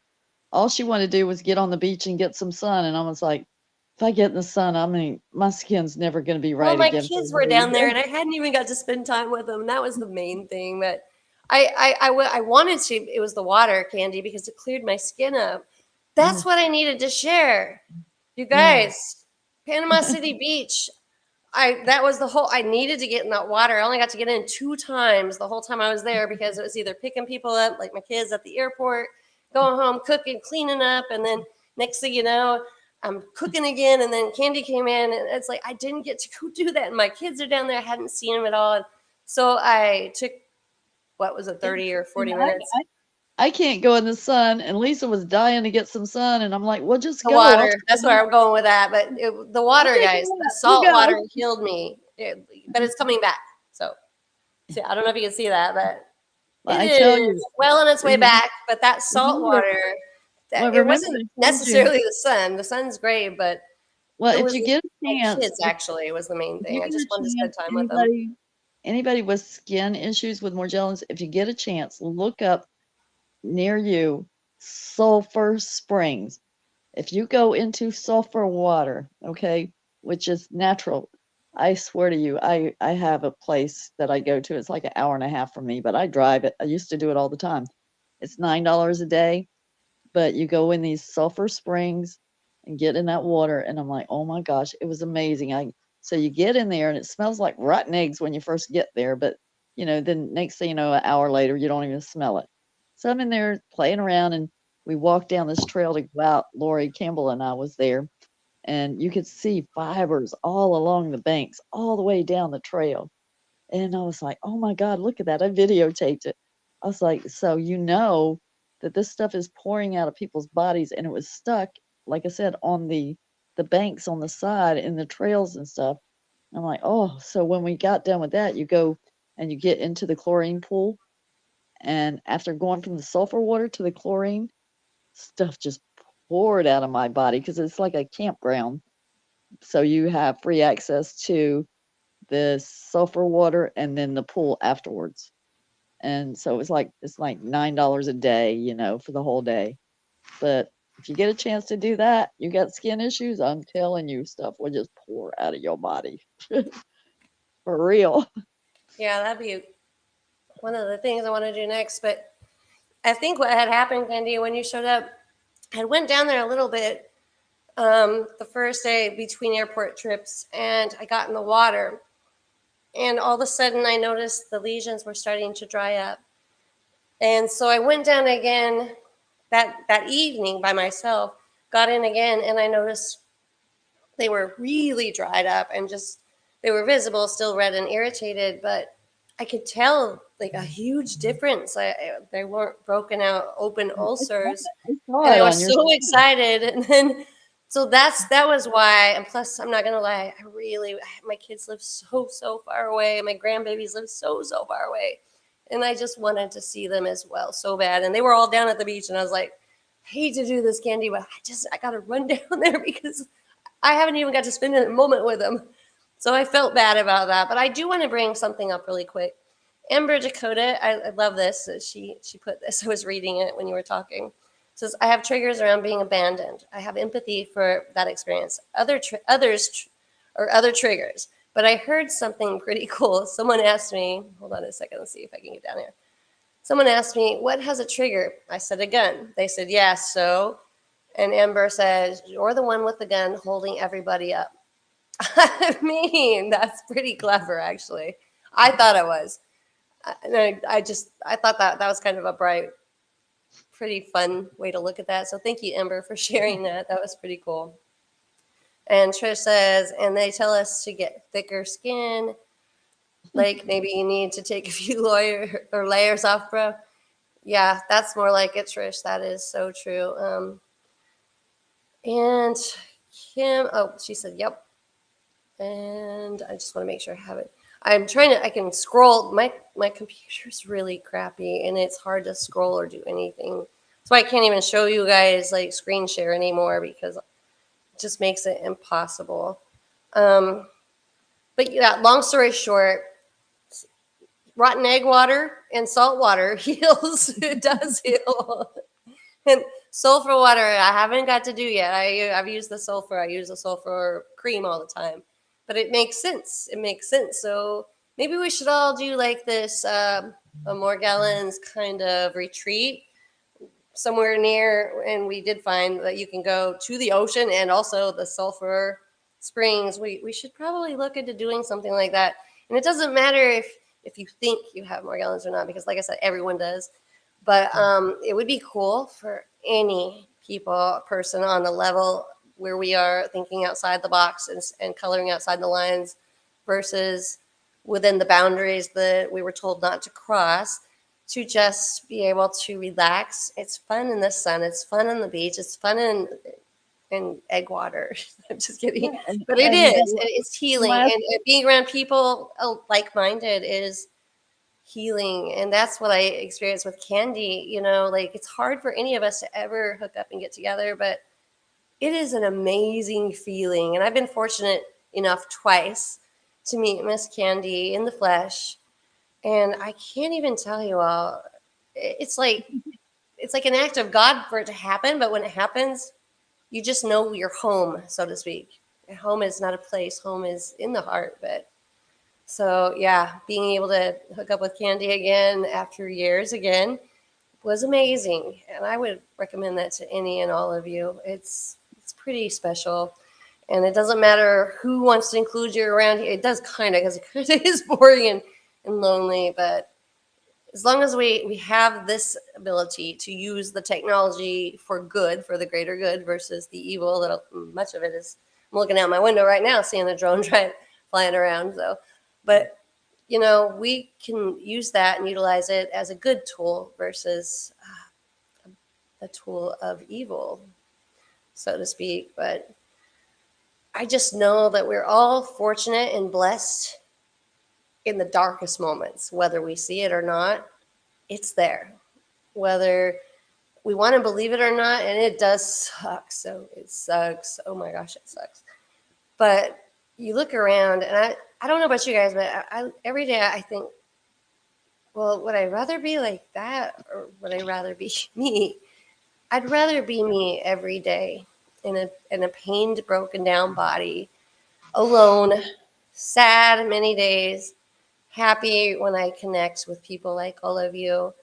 Speaker 2: all she wanted to do was get on the beach and get some sun, and I was like, "If I get in the sun, I mean, my skin's never gonna be
Speaker 1: well,
Speaker 2: right
Speaker 1: my
Speaker 2: again for
Speaker 1: kids were
Speaker 2: another
Speaker 1: down there
Speaker 2: year."
Speaker 1: and I hadn't even got to spend time with them. That was the main thing. But I wanted to, it was the water, Candy, because it cleared my skin up.
Speaker 2: Mhm.
Speaker 1: That's what I needed to share. You
Speaker 2: Yeah.
Speaker 1: guys, Panama City Beach. That was the whole, I needed to get in that water. I only got to get in 2 times the whole time I was there because it was either picking people up, like my kids at the airport, going home, cooking, cleaning up, and then next thing you know, I'm cooking again, and then Candy came in, and it's like I didn't get to go do that. And my kids are down there; I hadn't seen them at all, and so I took, what was it,
Speaker 2: Yeah,
Speaker 1: 30 or
Speaker 2: and
Speaker 1: 40 minutes.
Speaker 2: I can't go in the sun, and Lisa was dying to get some sun, and I'm like, "Well, just
Speaker 1: The
Speaker 2: go. I'll
Speaker 1: water.
Speaker 2: take
Speaker 1: That's
Speaker 2: you
Speaker 1: where
Speaker 2: out."
Speaker 1: I'm going with that. But the water,
Speaker 2: "Okay, come
Speaker 1: guys, the
Speaker 2: on, you
Speaker 1: salt water
Speaker 2: go."
Speaker 1: healed me. But it's coming back. So, see, I don't know if you can see that, but It
Speaker 2: I tell
Speaker 1: is
Speaker 2: you,
Speaker 1: well on its way
Speaker 2: rem-
Speaker 1: back, but that salt
Speaker 2: remember,
Speaker 1: water, that
Speaker 2: well,
Speaker 1: it
Speaker 2: remember
Speaker 1: wasn't
Speaker 2: I told you,
Speaker 1: necessarily the sun. The sun's great, but
Speaker 2: well,
Speaker 1: it
Speaker 2: if
Speaker 1: was
Speaker 2: you get a
Speaker 1: my
Speaker 2: chance,
Speaker 1: kids actually was the main
Speaker 2: if you
Speaker 1: thing. I
Speaker 2: get a
Speaker 1: just wanted to spend
Speaker 2: chance,
Speaker 1: time with them.
Speaker 2: anybody with skin issues with Morgellons, if you get a chance, look up near you sulfur springs. If you go into sulfur water, okay, which is natural, I swear to you, I have a place that I go to. It's like an hour and a half from me, but I drive it. I used to do it all the time. It's $9 a day, but you go in these sulfur springs and get in that water, and I'm like, oh my gosh, it was amazing. I So you get in there and it smells like rotten eggs when you first get there, but then next thing you know, an hour later, you don't even smell it. So I'm in there playing around, and we walked down this trail to go out. Lori Campbell and I was there, and you could see fibers all along the banks, all the way down the trail. And I was like, "Oh my god, look at that." I videotaped it. I was like, "So you know that this stuff is pouring out of people's bodies," and it was stuck, like I said, on the banks on the side and the trails and stuff. I'm like, "Oh," so when we got done with that, you go and you get into the chlorine pool, and after going from the sulfur water to the chlorine, stuff just poured out of my body because it's like a campground. So you have free access to the sulfur water and then the pool afterwards. And so it's like $9 a day, for the whole day. But if you get a chance to do that, you got skin issues, I'm telling you, stuff will just pour out of your body. For real.
Speaker 1: Yeah, that'd be one of the things I want to do next. But I think what had happened, Candy, when you showed up, I went down there a little bit the first day between airport trips, and I got in the water, and all of a sudden I noticed the lesions were starting to dry up. And so I went down again that evening by myself, got in again, and I noticed they were really dried up and just they were visible, still red and irritated, but I could tell like a huge difference. They weren't broken out open ulcers,
Speaker 2: I saw
Speaker 1: and
Speaker 2: it
Speaker 1: I
Speaker 2: on
Speaker 1: was
Speaker 2: your
Speaker 1: so
Speaker 2: skin.
Speaker 1: excited. And then so that was why. And plus, I'm not gonna lie, I really my kids live so far away. My grandbabies live so far away, and I just wanted to see them as well so bad. And they were all down at the beach, and I was like, I hate to do this, Candy, but I gotta run down there because I haven't even got to spend a moment with them. So I felt bad about that. But I do want to bring something up really quick. Amber Dakota, I love this. She put this. I was reading it when you were talking. It says, I have triggers around being abandoned. I have empathy for that experience. Other triggers. But I heard something pretty cool. Someone asked me, hold on a second, let's see if I can get down here. Someone asked me, what has a trigger? I said, a gun. They said, yeah, so. And Amber says, you're the one with the gun holding everybody up. I mean, that's pretty clever, actually. I thought it was. I thought that was kind of a bright, pretty fun way to look at that. So thank you, Amber, for sharing that. That was pretty cool. And Trish says, and they tell us to get thicker skin. Like maybe you need to take a few layers off, bro. Yeah, that's more like it, Trish. That is so true. And Kim, oh, she said, yep. And I just want to make sure I have it. I'm trying to. I can scroll. My computer's really crappy, and it's hard to scroll or do anything. That's why I can't even show you guys like screen share anymore because it just makes it impossible. Um, but yeah, long story short, rotten egg water and salt water heals. It does heal. And sulfur water, I haven't got to do yet. I've used the sulfur. I use the sulfur cream all the time, but it makes sense. It makes sense. So maybe we should all do like this a Morgellons kind of retreat somewhere near. And we did find that you can go to the ocean and also the sulfur springs. We should probably look into doing something like that. And it doesn't matter if you think you have Morgellons or not, because like I said, everyone does. But it would be cool for any person on the level where we are thinking outside the box and coloring outside the lines versus within the boundaries that we were told not to cross, to just be able to relax. It's fun in the sun. It's fun on the beach. It's fun in egg water. I'm just kidding.
Speaker 2: Yeah, and,
Speaker 1: But it
Speaker 2: and
Speaker 1: is.
Speaker 2: the
Speaker 1: It's healing.
Speaker 2: last
Speaker 1: And being around people like minded is healing. And that's what I experienced with Candy. Like, it's hard for any of us to ever hook up and get together, but it is an amazing feeling. And I've been fortunate enough twice to meet Miss Candy in the flesh. And I can't even tell you all, it's like it's like an act of God for it to happen, but when it happens, you just know you're home, so to speak. Home is not a place, home is in the heart. But so yeah, being able to hook up with Candy again after years again was amazing, and I would recommend that to any and all of you. It's pretty special, and it doesn't matter who wants to include you around here. It does kind of, because it kind of is boring and lonely, but as long as we have this ability to use the technology for good, for the greater good, versus the evil that much of it is. I'm looking out my window right now seeing a drone flying around. So, but we can use that and utilize it as a good tool versus a tool of evil, so to speak. But I just know that we're all fortunate and blessed in the darkest moments, whether we see it or not. It's there, whether we want to believe it or not, and it does suck. So it sucks. Oh my gosh, it sucks. But you look around, and I don't know about you guys, but every day I think, well, would I rather be like that, or would I rather be me? I'd rather be me every day in a pained, broken down body, alone, sad many days, happy when I connect with people like all of you,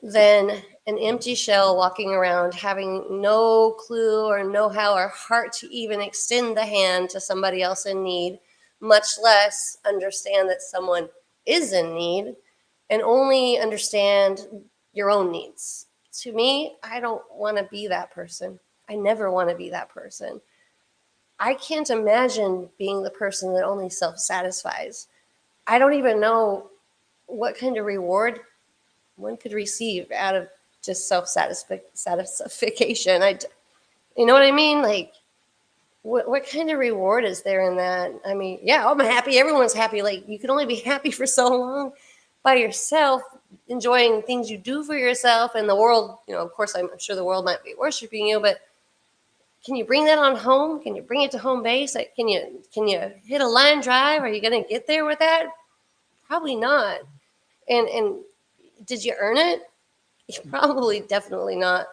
Speaker 1: than an empty shell walking around having no clue or know how or heart to even extend the hand to somebody else in need, much less understand that someone is in need and only understand your own needs. To me, I don't want to be that person. I never want to be that person. I can't imagine being the person that only self satisfies. I don't even know what kind of reward one could receive out of just self satisfaction. You know what I mean? Like, what kind of reward is there in that? I mean, yeah, I'm happy. Everyone's happy. Like, you can only be happy for so long by yourself, enjoying things you do for yourself, and the world. Of course, I'm sure the world might be worshiping you, but can you bring that on home? Can you bring it to home base? Like, can you hit a line drive? Are you going to get there with that? Probably not. And did you earn it? Probably, definitely not.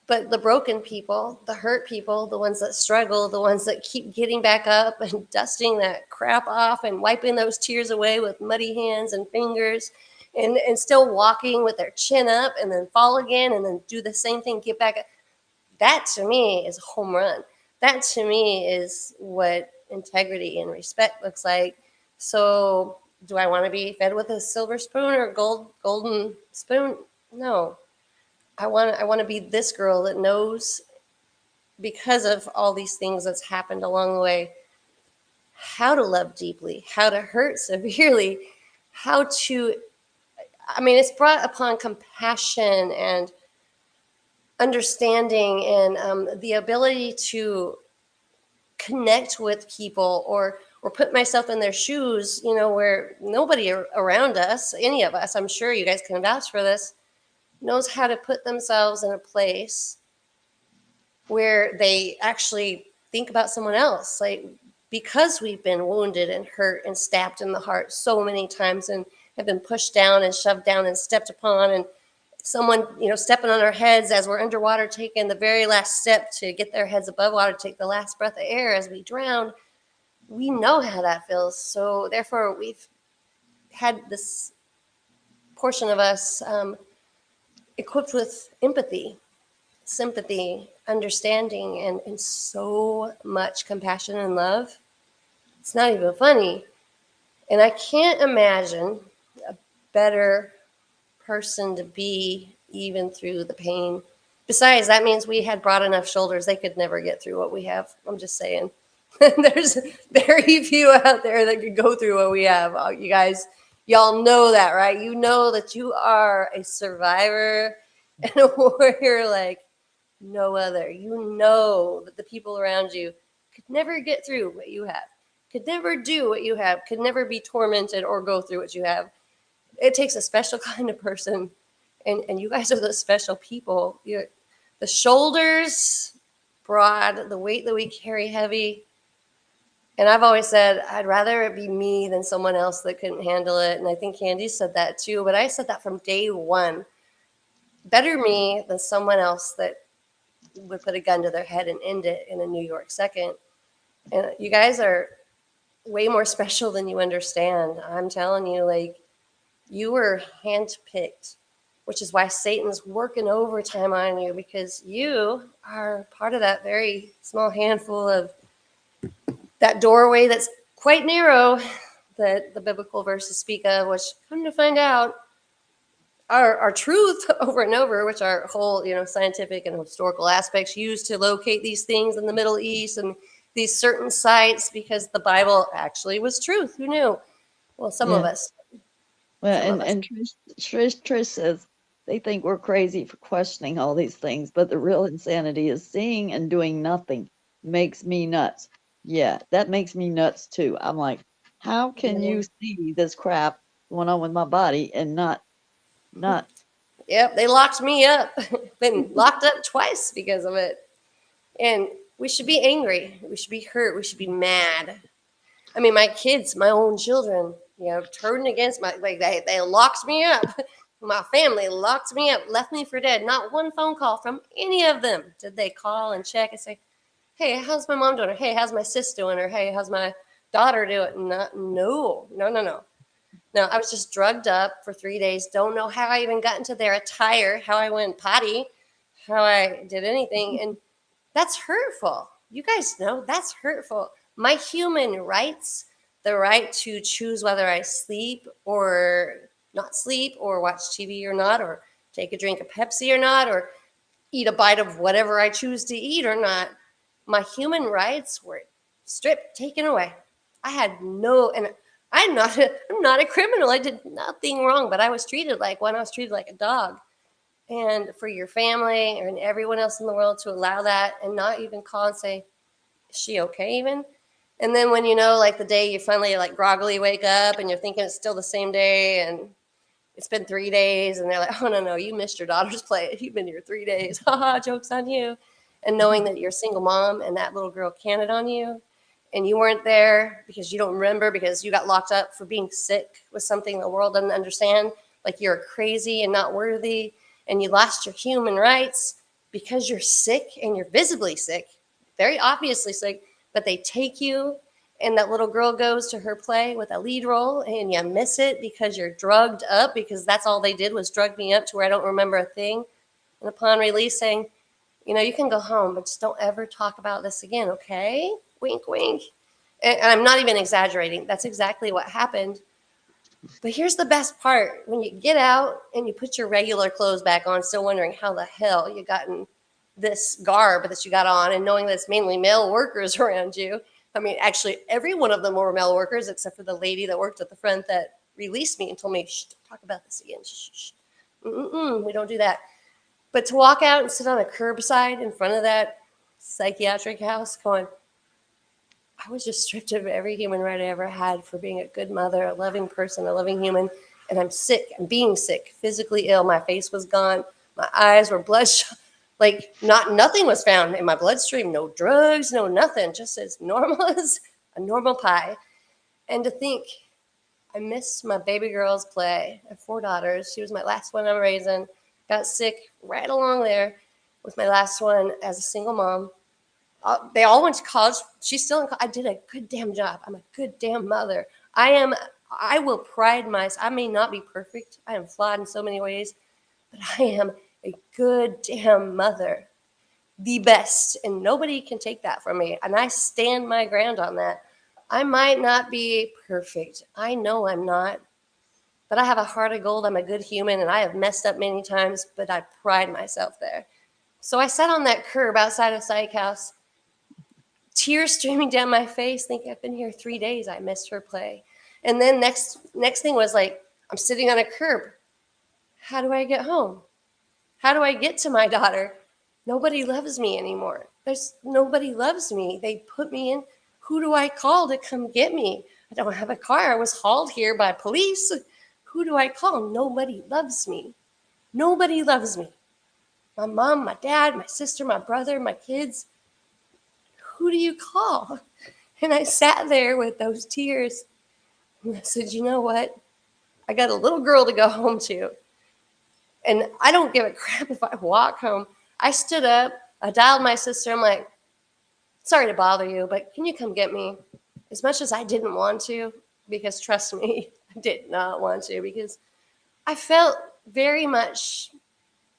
Speaker 1: But the broken people, the hurt people, the ones that struggle, the ones that keep getting back up and dusting that crap off and wiping those tears away with muddy hands and fingers, and still walking with their chin up and then fall again and then do the same thing, get back up. That to me is a home run. That to me is what integrity and respect looks like. So do I want to be fed with a silver spoon or golden spoon? No. I want to be this girl that knows, because of all these things that's happened along the way, how to love deeply, how to hurt severely, how to, I mean, it's brought upon compassion and understanding and the ability to connect with people, or put myself in their shoes, where nobody around us, any of us, I'm sure you guys can vouch for this, knows how to put themselves in a place where they actually think about someone else. Like, because we've been wounded and hurt and stabbed in the heart so many times and have been pushed down and shoved down and stepped upon, and someone, stepping on our heads as we're underwater, taking the very last step to get their heads above water, take the last breath of air as we drown. We know how that feels. So therefore, we've had this portion of us equipped with empathy, sympathy, understanding, and so much compassion and love. It's not even funny. And I can't imagine a better person to be, even through the pain. Besides, that means we had broad enough shoulders, they could never get through what we have. I'm just saying. There's very few out there that could go through what we have. You guys, y'all know that, right? You know that you are a survivor and a warrior like no other. You know that the people around you could never get through what you have, could never do what you have, could never be tormented or go through what you have. it takes a special kind of person, and you guys are those special people. The shoulders broad, the weight that we carry heavy. And I've always said I'd rather it be me than someone else that couldn't handle it. And I think Candy said that too. But I said that from day one. Better me than someone else that would put a gun to their head and end it in a New York second. And you guys are way more special than you understand. I'm telling you, like, you were handpicked, which is why Satan's working overtime on you, because you are part of that very small handful of that doorway that's quite narrow that the biblical verses speak of, which, come to find out, are truth over and over, which are whole, scientific and historical aspects used to locate these things in the Middle East and these certain sites, because the Bible actually was truth. Who knew? Well, some of
Speaker 2: Yeah.
Speaker 1: us.
Speaker 2: Well,
Speaker 1: Some of us.
Speaker 2: and Trish says they think we're crazy for questioning all these things, but the real insanity is seeing and doing nothing makes me nuts. Yeah, that makes me nuts too. I'm like, how can
Speaker 1: Yeah.
Speaker 2: you see this crap going on with my body and not
Speaker 1: Yep, they locked me up. Been locked up twice because of it. And we should be angry. We should be hurt. We should be mad. I mean, my kids, my own children, turned against like they locked me up. My family locked me up, left me for dead. Not one phone call from any of them did they call and check and say, "Hey, how's my mom doing?" Or, "Hey, how's my sis doing?" Or, "Hey, how's my daughter doing?" Not, no, no, no, no. No, I was just drugged up for 3 days. Don't know how I even got into their attire, how I went potty, how I did anything. And that's hurtful. You guys know that's hurtful. My human rights, the right to choose whether I sleep or not sleep, or watch TV or not, or take a drink of Pepsi or not, or eat a bite of whatever I choose to eat or not, my human rights were stripped, taken away. I had no, and I'm not a criminal. I did nothing wrong, but I was treated like one. I was treated like a dog. And for your family and everyone else in the world to allow that and not even call and say, "Is she okay?" even. And then when like the day you finally like groggily wake up and you're thinking it's still the same day and it's been 3 days, and they're like, "Oh no, no, you missed your daughter's play. You've been here 3 days. Haha, joke's on you." And knowing that you're a single mom and that little girl counted on you, and you weren't there because you don't remember because you got locked up for being sick with something the world doesn't understand, like you're crazy and not worthy, and you lost your human rights because you're sick and you're visibly sick, very obviously sick, but they take you and that little girl goes to her play with a lead role and you miss it because you're drugged up, because that's all they did was drug me up to where I don't remember a thing. And upon release saying, you can go home, but just don't ever talk about this again, okay? Wink, wink. And I'm not even exaggerating. That's exactly what happened. But here's the best part. When you get out and you put your regular clothes back on, still wondering how the hell you got in this garb that you got on, and knowing that it's mainly male workers around you. I mean, actually, every one of them were male workers except for the lady that worked at the front that released me and told me, "Shh, don't talk about this again. Shh, shh, shh. We don't do that." But to walk out and sit on a curbside in front of that psychiatric house going, I was just stripped of every human right I ever had for being a good mother, a loving person, a loving human. And I'm sick. I'm being sick, physically ill. My face was gone. My eyes were bloodshot. Like nothing was found in my bloodstream. No drugs, no nothing. Just as normal as a normal pie. And to think, I missed my baby girl's play. I have 4 daughters. She was my last one I'm raising. Got sick right along there with my last one as a single mom. They all went to college. She's still in college. I did a good damn job. I'm a good damn mother. I will pride myself. I may not be perfect. I am flawed in so many ways, but I am a good damn mother. The best. And nobody can take that from me. And I stand my ground on that. I might not be perfect. I know I'm not. But I have a heart of gold. I'm a good human, and I have messed up many times, but I pride myself there. So I sat on that curb outside of Psych House, tears streaming down my face, thinking I've been here 3 days. I missed her play. And then next thing was like, I'm sitting on a curb. How do I get home? How do I get to my daughter? Nobody loves me anymore. There's nobody loves me. They put me in. Who do I call to come get me? I don't have a car. I was hauled here by police. Who do I call? Nobody loves me. Nobody loves me. My mom, my dad, my sister, my brother, my kids. Who do you call? And I sat there with those tears and I said, you know what? I got a little girl to go home to. And I don't give a crap if I walk home. I stood up, I dialed my sister. I'm like, sorry to bother you, but can you come get me? As much as I didn't want to, because trust me, I did not want to, because I felt very much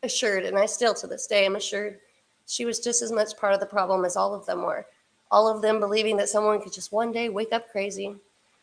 Speaker 1: assured, and I still to this day am assured, she was just as much part of the problem as all of them were. All of them believing that someone could just one day wake up crazy.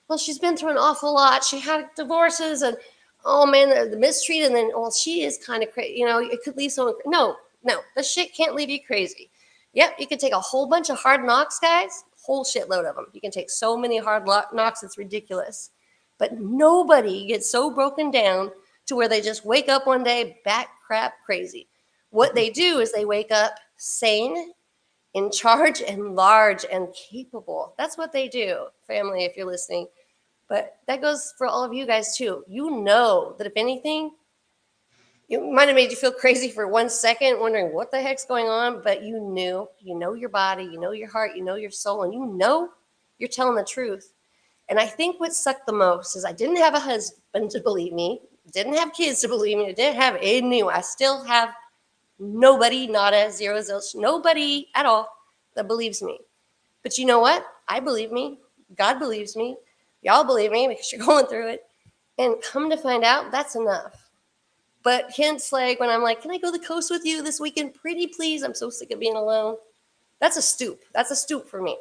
Speaker 1: Well, she's been through an awful lot. She had divorces and, oh man, the mistreat, and then, well, she is kind of crazy. You know, it could leave someone. No, no, the shit can't leave you crazy. Yep, you can take a whole bunch of hard knocks, guys, whole shitload of them. You can take so many hard knocks, it's ridiculous. But nobody gets so broken down to where they just wake up one day bat crap crazy. What they do is they wake up sane, in charge, and large and capable. That's what they do, family, if you're listening. But that goes for all of you guys too. You know that if anything, it might have made you feel crazy for 1 second, wondering what the heck's going on, but you know your body, you know your heart, you know your soul, and you know you're telling the truth. And I think what sucked the most is I didn't have a husband to believe me, didn't have kids to believe me, I didn't have anyone. I still have nobody, nada, zero, zilch, nobody at all that believes me. But you know what? I believe me. God believes me. Y'all believe me because you're going through it. And come to find out, that's enough. But hints like when I'm like, can I go to the coast with you this weekend? Pretty please. I'm so sick of being alone. That's a stoop. That's a stoop for me.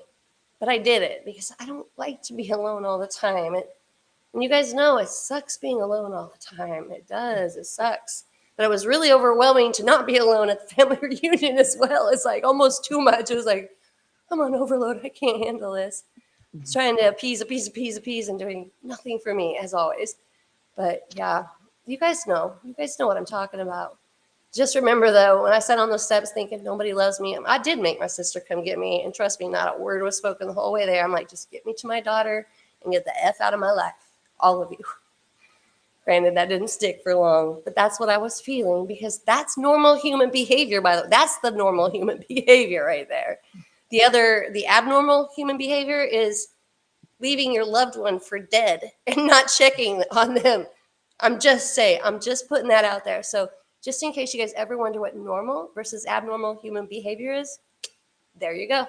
Speaker 1: But I did it because I don't like to be alone all the time. And you guys know it sucks being alone all the time. It does. It sucks. But it was really overwhelming to not be alone at the family reunion as well. It's like almost too much. It was like, I'm on overload. I can't handle this. I was trying to appease, and doing nothing for me as always. But yeah, you guys know. You guys know what I'm talking about. Just remember though, when I sat on those steps thinking nobody loves me, I did make my sister come get me. And trust me, not a word was spoken the whole way there. I'm like, just get me to my daughter and get the F out of my life. All of you. Granted, that didn't stick for long, but that's what I was feeling because that's normal human behavior, by the way. That's the normal human behavior right there. The abnormal human behavior is leaving your loved one for dead and not checking on them. I'm just putting that out there. So just in case you guys ever wonder what normal versus abnormal human behavior is, there you go.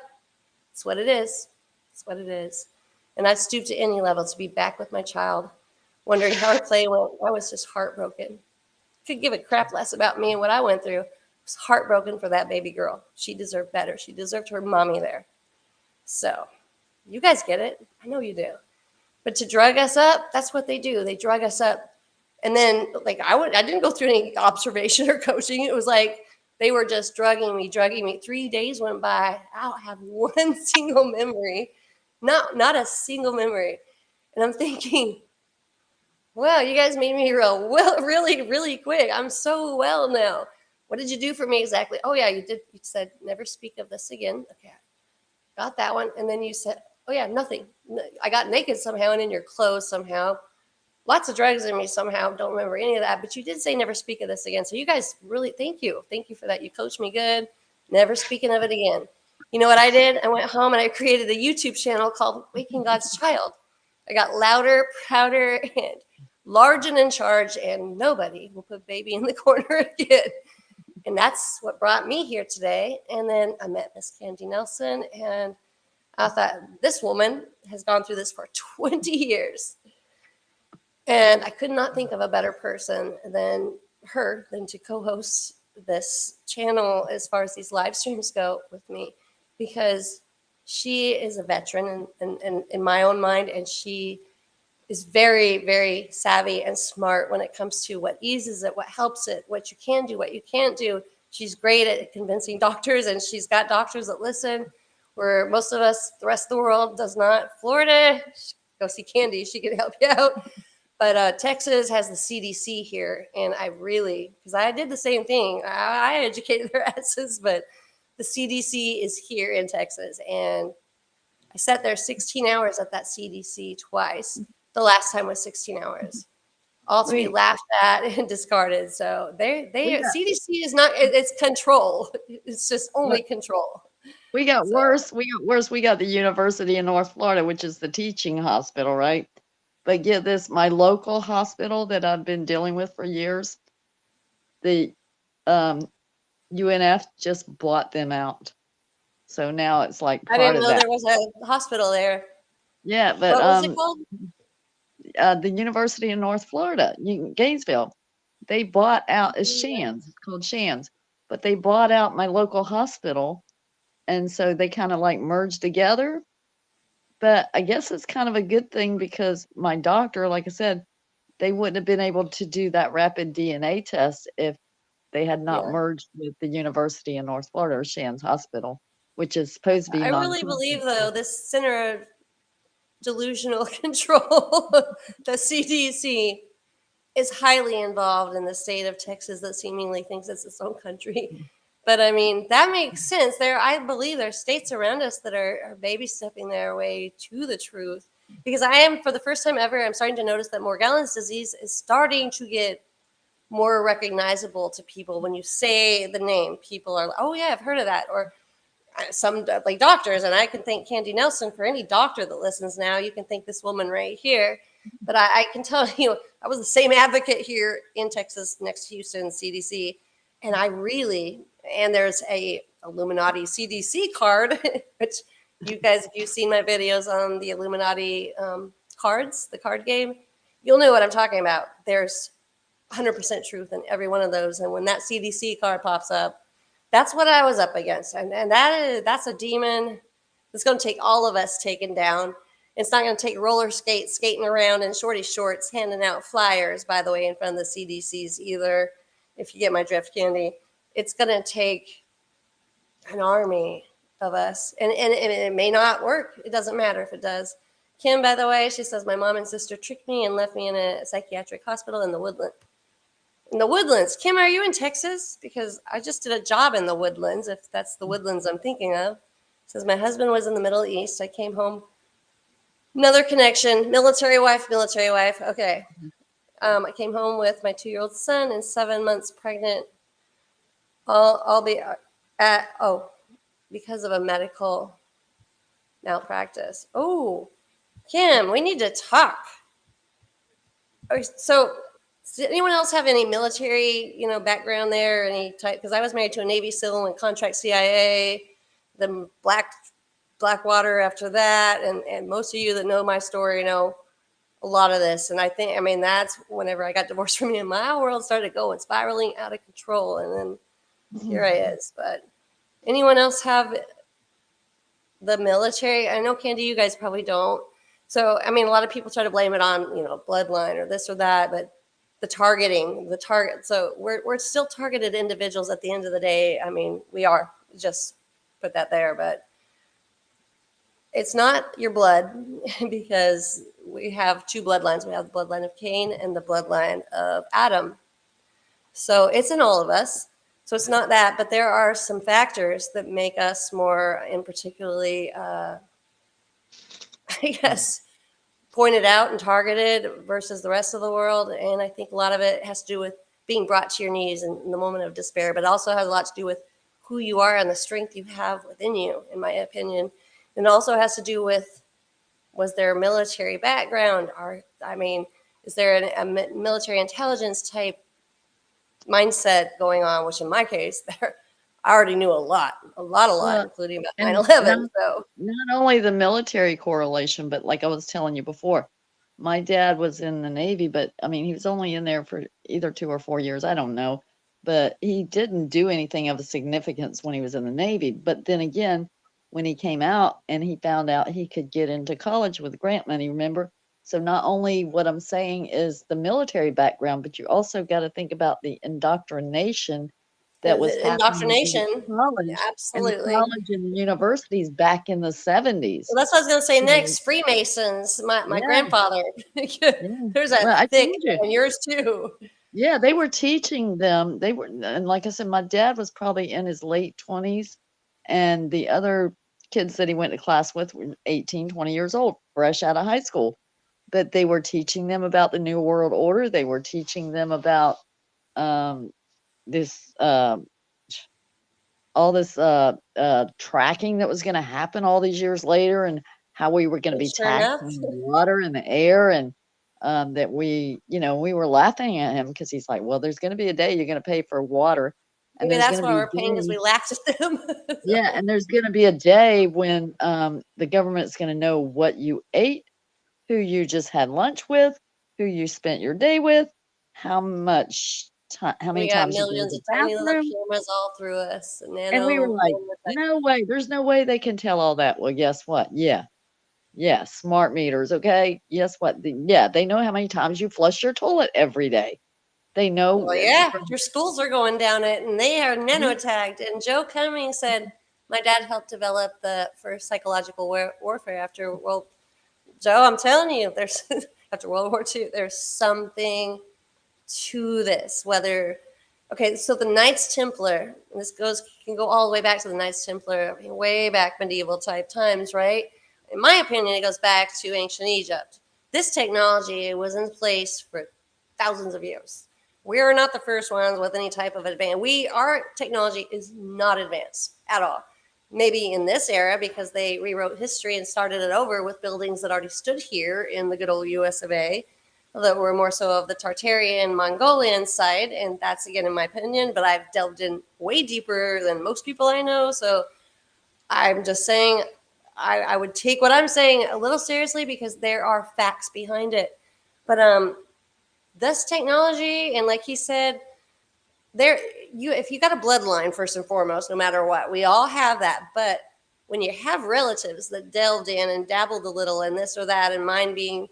Speaker 1: It's what it is. It's what it is. And I'd stoop to any level to be back with my child, wondering how her play went. I was just heartbroken. Could give a crap less about me and what I went through. I was heartbroken for that baby girl. She deserved better. She deserved her mommy there. So you guys get it. I know you do. But to drug us up, that's what they do. They drug us up. And then like I didn't go through any observation or coaching. It was like they were just drugging me. 3 days went by. I don't have one single memory. Not a single memory. And I'm thinking, wow, you guys made me real well really, really quick. I'm so well now. What did you do for me exactly? Oh yeah, you did. You said never speak of this again. Okay, got that one. And then you said, oh yeah, nothing. I got naked somehow and in your clothes somehow. Lots of drugs in me somehow. Don't remember any of that. But you did say never speak of this again. So you guys really, thank you. Thank you for that. You coached me good. Never speaking of it again. You know what I did? I went home and I created a YouTube channel called Waking God's Child. I got louder, prouder, and large and in charge, and nobody will put baby in the corner again. And that's what brought me here today. And then I met Miss Candy Nelson, and I thought, this woman has gone through this for 20 years. And I could not think of a better person than her than to co-host this channel as far as these live streams go with me, because she is a veteran in my own mind, and she is very, very savvy and smart when it comes to what eases it, what helps it, what you can do, what you can't do. She's great at convincing doctors, and she's got doctors that listen, where most of us, the rest of the world, does not. Florida, go see Candy. She can help you out. But Texas has the CDC here, and I really, because I did the same thing. I educated their asses, but the CDC is here in Texas, and I sat there 16 hours at that CDC twice. The last time was 16 hours. all to be
Speaker 2: We
Speaker 1: laughed at and discarded. So
Speaker 2: we
Speaker 1: they
Speaker 2: got
Speaker 1: CDC is not it's control. It's just only
Speaker 2: look,
Speaker 1: control.
Speaker 2: we got
Speaker 1: So
Speaker 2: worse. We got worse. We got the University of North Florida, which is the teaching hospital, right? But get this, my local hospital that I've been dealing with for years, the um, UNF just bought them out. So now it's like
Speaker 1: I
Speaker 2: part
Speaker 1: didn't
Speaker 2: of
Speaker 1: know
Speaker 2: that.
Speaker 1: there was a hospital there.
Speaker 2: Yeah, but
Speaker 1: What was it called?
Speaker 2: the University of North Florida, Gainesville, they bought out it's Shands. It's called Shands, but they bought out my local hospital, and so they kind of like merged together. But I guess it's kind of a good thing because my doctor, like I said, they wouldn't have been able to do that rapid DNA test if they had not
Speaker 1: Yeah.
Speaker 2: merged with the University of North Florida or Shands Hospital, which is supposed to be
Speaker 1: I really
Speaker 2: nonprofit.
Speaker 1: believe though this center of delusional control, the CDC, is highly involved in the state of Texas that seemingly thinks it's its own country. But I mean, that makes sense. I believe there are states around us that are baby stepping their way to the truth. Because I am, for the first time ever, I'm starting to notice that Morgellons disease is starting to get more recognizable to people. When you say the name, people are like, oh, yeah, I've heard of that. Or some like doctors, and I can thank Candy Nelson for any doctor that listens now. You can thank this woman right here. But I can tell you, I was the same advocate here in Texas next to Houston CDC, and I really and there's a Illuminati CDC card, which you guys, if you've seen my videos on the Illuminati cards, the card game, you'll know what I'm talking about. There's 100% truth in every one of those, and when that CDC card pops up, that's what I was up against, and that's a demon that's going to take all of us taken down. It's not going to take roller skates skating around in shorty shorts handing out flyers, by the way, in front of the CDCs either. If you get my drift, Candy, it's going to take an army of us, and it may not work. It doesn't matter if it does. Kim, by the way, she says my mom and sister tricked me and left me in a psychiatric hospital in the Woodlands. Kim, are you in Texas? Because I just did a job in the Woodlands, if that's the Woodlands I'm thinking of. It says my husband was in the Middle East. I came home. Another connection. Military wife, military wife. Okay. I came home with my 2-year-old son and 7 months pregnant. I'll be at, oh, because of a medical malpractice. Oh, Kim, we need to talk. Okay, so does anyone else have any military, background there? Any type? Because I was married to a Navy SEAL and contract CIA, then Blackwater after that, and most of you that know my story know a lot of this. And I mean, that's whenever I got divorced from you, my world started going spiraling out of control, and then here I is. But anyone else have the military? I know, Candy, you guys probably don't. So, I mean, a lot of people try to blame it on, bloodline or this or that, but the target. So we're still targeted individuals at the end of the day. I mean, we are, just put that there, but it's not your blood because we have two bloodlines. We have the bloodline of Cain and the bloodline of Adam. So it's in all of us. So it's not that, but there are some factors that make us more, and particularly, I guess, pointed out and targeted versus the rest of the world. And I think a lot of it has to do with being brought to your knees in the moment of despair, but it also has a lot to do with who you are and the strength you have within you, in my opinion. And it also has to do with, was there a military background? Or, I mean, is there a military intelligence type mindset going on, which in my case, there, I already knew a lot,
Speaker 2: Well,
Speaker 1: including about
Speaker 2: and
Speaker 1: 9/11. So
Speaker 2: not only the military correlation, but like I was telling you before, my dad was in the Navy, but I mean, he was only in there for either 2 or 4 years, I don't know. But he didn't do anything of significance when he was in the Navy. But then again, when he came out and he found out he could get into college with grant money, remember? So not only what I'm saying is the military background, but you also got to think about the indoctrination that was
Speaker 1: the
Speaker 2: happening in the
Speaker 1: indoctrination, absolutely.
Speaker 2: college and the universities back in the
Speaker 1: Well,
Speaker 2: 70s.
Speaker 1: that's what I was going to say
Speaker 2: So,
Speaker 1: next. Freemasons. My
Speaker 2: yeah,
Speaker 1: grandfather.
Speaker 2: yeah.
Speaker 1: There's a
Speaker 2: Well, I
Speaker 1: thick,
Speaker 2: told you.
Speaker 1: and yours too.
Speaker 2: Yeah, they were teaching them. They were, and like I said, my dad was probably in his late 20s, and the other kids that he went to class with were 18, 20 years old, fresh out of high school. but they were teaching them about the New World Order. They were teaching them about um, this all this tracking that was going to happen all these years later, and how we were going to
Speaker 1: And
Speaker 2: be
Speaker 1: sure enough,
Speaker 2: taxing the water and the air, and that we were laughing at him because he's like, well, there's going to be a day you're going to pay for water, and
Speaker 1: maybe
Speaker 2: there's
Speaker 1: that's
Speaker 2: going to
Speaker 1: why
Speaker 2: be
Speaker 1: we're
Speaker 2: a
Speaker 1: paying because
Speaker 2: day,
Speaker 1: we laughed at them.
Speaker 2: yeah, and there's going to be a day when the government's going to know what you ate, who you just had lunch with, who you spent your day with, how much time, how many
Speaker 1: We got
Speaker 2: times you go to
Speaker 1: millions
Speaker 2: the
Speaker 1: of tiny little
Speaker 2: bathroom.
Speaker 1: cameras all through us,
Speaker 2: And we were like,
Speaker 1: nanotech.
Speaker 2: no way, there's no way they can tell all that. Well, guess what? Yeah. Yeah. Smart meters. Okay. Guess what? Yeah. They know how many times you flush your toilet every day. They know
Speaker 1: Well, yeah,
Speaker 2: from,
Speaker 1: your schools are going down it, and they are
Speaker 2: yeah,
Speaker 1: nanotagged. And Joe Cummings said, my dad helped develop the first psychological warfare after World. Joe, I'm telling you, there's after World War II, there's something to this. Whether okay, so the Knights Templar, and this goes can go all the way back to the Knights Templar, I mean, way back medieval type times, right? In my opinion, it goes back to ancient Egypt. This technology was in place for thousands of years. We are not the first ones with any type of advance. Our technology is not advanced at all. Maybe in this era because they rewrote history and started it over with buildings that already stood here in the good old US of A that were more so of the Tartarian Mongolian side, and that's again in my opinion, but I've delved in way deeper than most people I know. So I'm just saying I would take what I'm saying a little seriously because there are facts behind it. But this technology, and like he said, there you if you got a bloodline first and foremost, no matter what, we all have that. But when you have relatives that delved in and dabbled a little in this or that, and mine being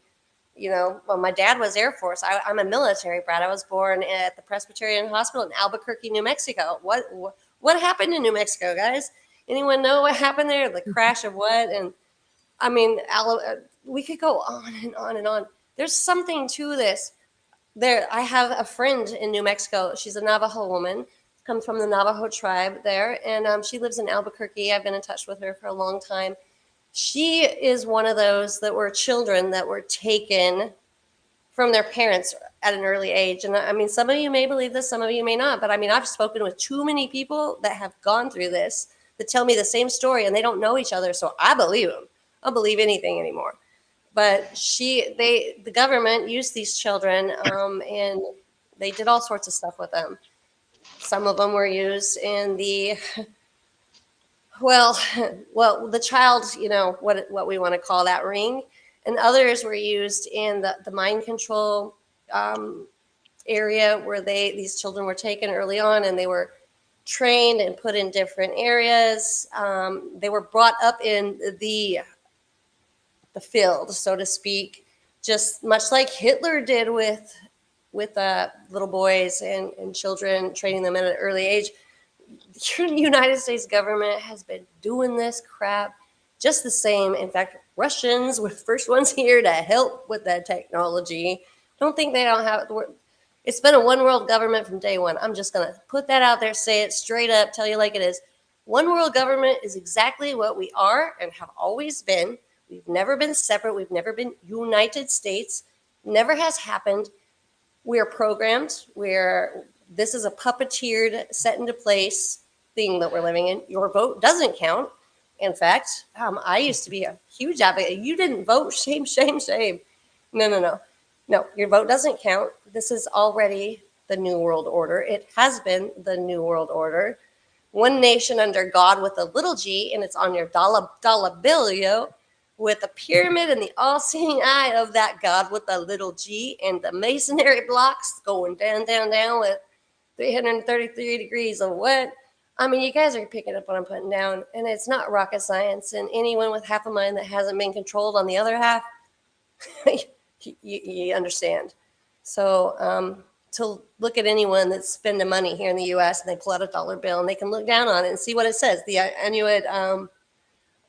Speaker 1: well, my dad was Air Force. I'm a military brat. I was born at the Presbyterian Hospital in Albuquerque, New Mexico. What happened in New Mexico, guys? Anyone know what happened there? The crash of what? And I mean, we could go on and on and on. There's something to this. I have a friend in New Mexico. She's a Navajo woman, comes from the Navajo tribe there, and she lives in Albuquerque. I've been in touch with her for a long time. She is one of those that were children that were taken from their parents at an early age. And I mean, some of you may believe this, some of you may not. But I mean, I've spoken with too many people that have gone through this that tell me the same story, and they don't know each other. So I believe them. I don't believe anything anymore. But the government used these children, and they did all sorts of stuff with them. Some of them were used in the well, well, the child, what we want to call that ring, and others were used in the mind control um, area where these children were taken early on, and they were trained and put in different areas. They were brought up in the field, so to speak, just much like Hitler did with little boys and children, training them at an early age. The United States government has been doing this crap just the same. In fact, Russians were the first ones here to help with that technology. Don't think they don't have it. It's been a one world government from day one. I'm just going to put that out there, say it straight up, tell you like it is. One world government is exactly what we are and have always been. We've never been separate. We've never been United States. Never has happened. We're programmed. This is a puppeteered, set into place thing that we're living in. Your vote doesn't count. In fact, I used to be a huge advocate. You didn't vote. Shame, shame, shame. No, no, no. No, your vote doesn't count. This is already the New World Order. It has been the New World Order. One nation under God with a little g, and it's on your dollar bill, yo, with the pyramid and the all-seeing eye of that God with a little g, and the masonry blocks going down, down, down with 333 degrees of what? I mean, you guys are picking up what I'm putting down, and it's not rocket science. And anyone with half a mind that hasn't been controlled on the other half, you understand. So to look at anyone that's spending money here in the U.S. and they pull out a dollar bill and they can look down on it and see what it says, the Inuit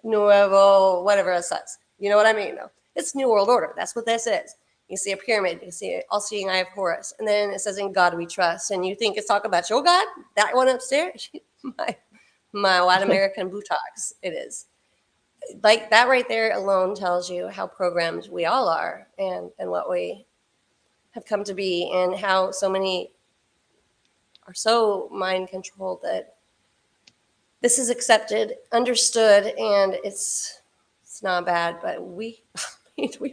Speaker 1: Nuevo, whatever it says. You know what I mean? No, it's New World Order. That's what this is. You see a pyramid, you see all-seeing eye of Horus, and then it says, "In God we trust." And you think it's talking about your God, that one upstairs? my white American buttocks. It is. like that right there alone tells you how programmed we all are, and what we have come to be, and how so many are so mind controlled that this is accepted, understood, and it's not bad. But we've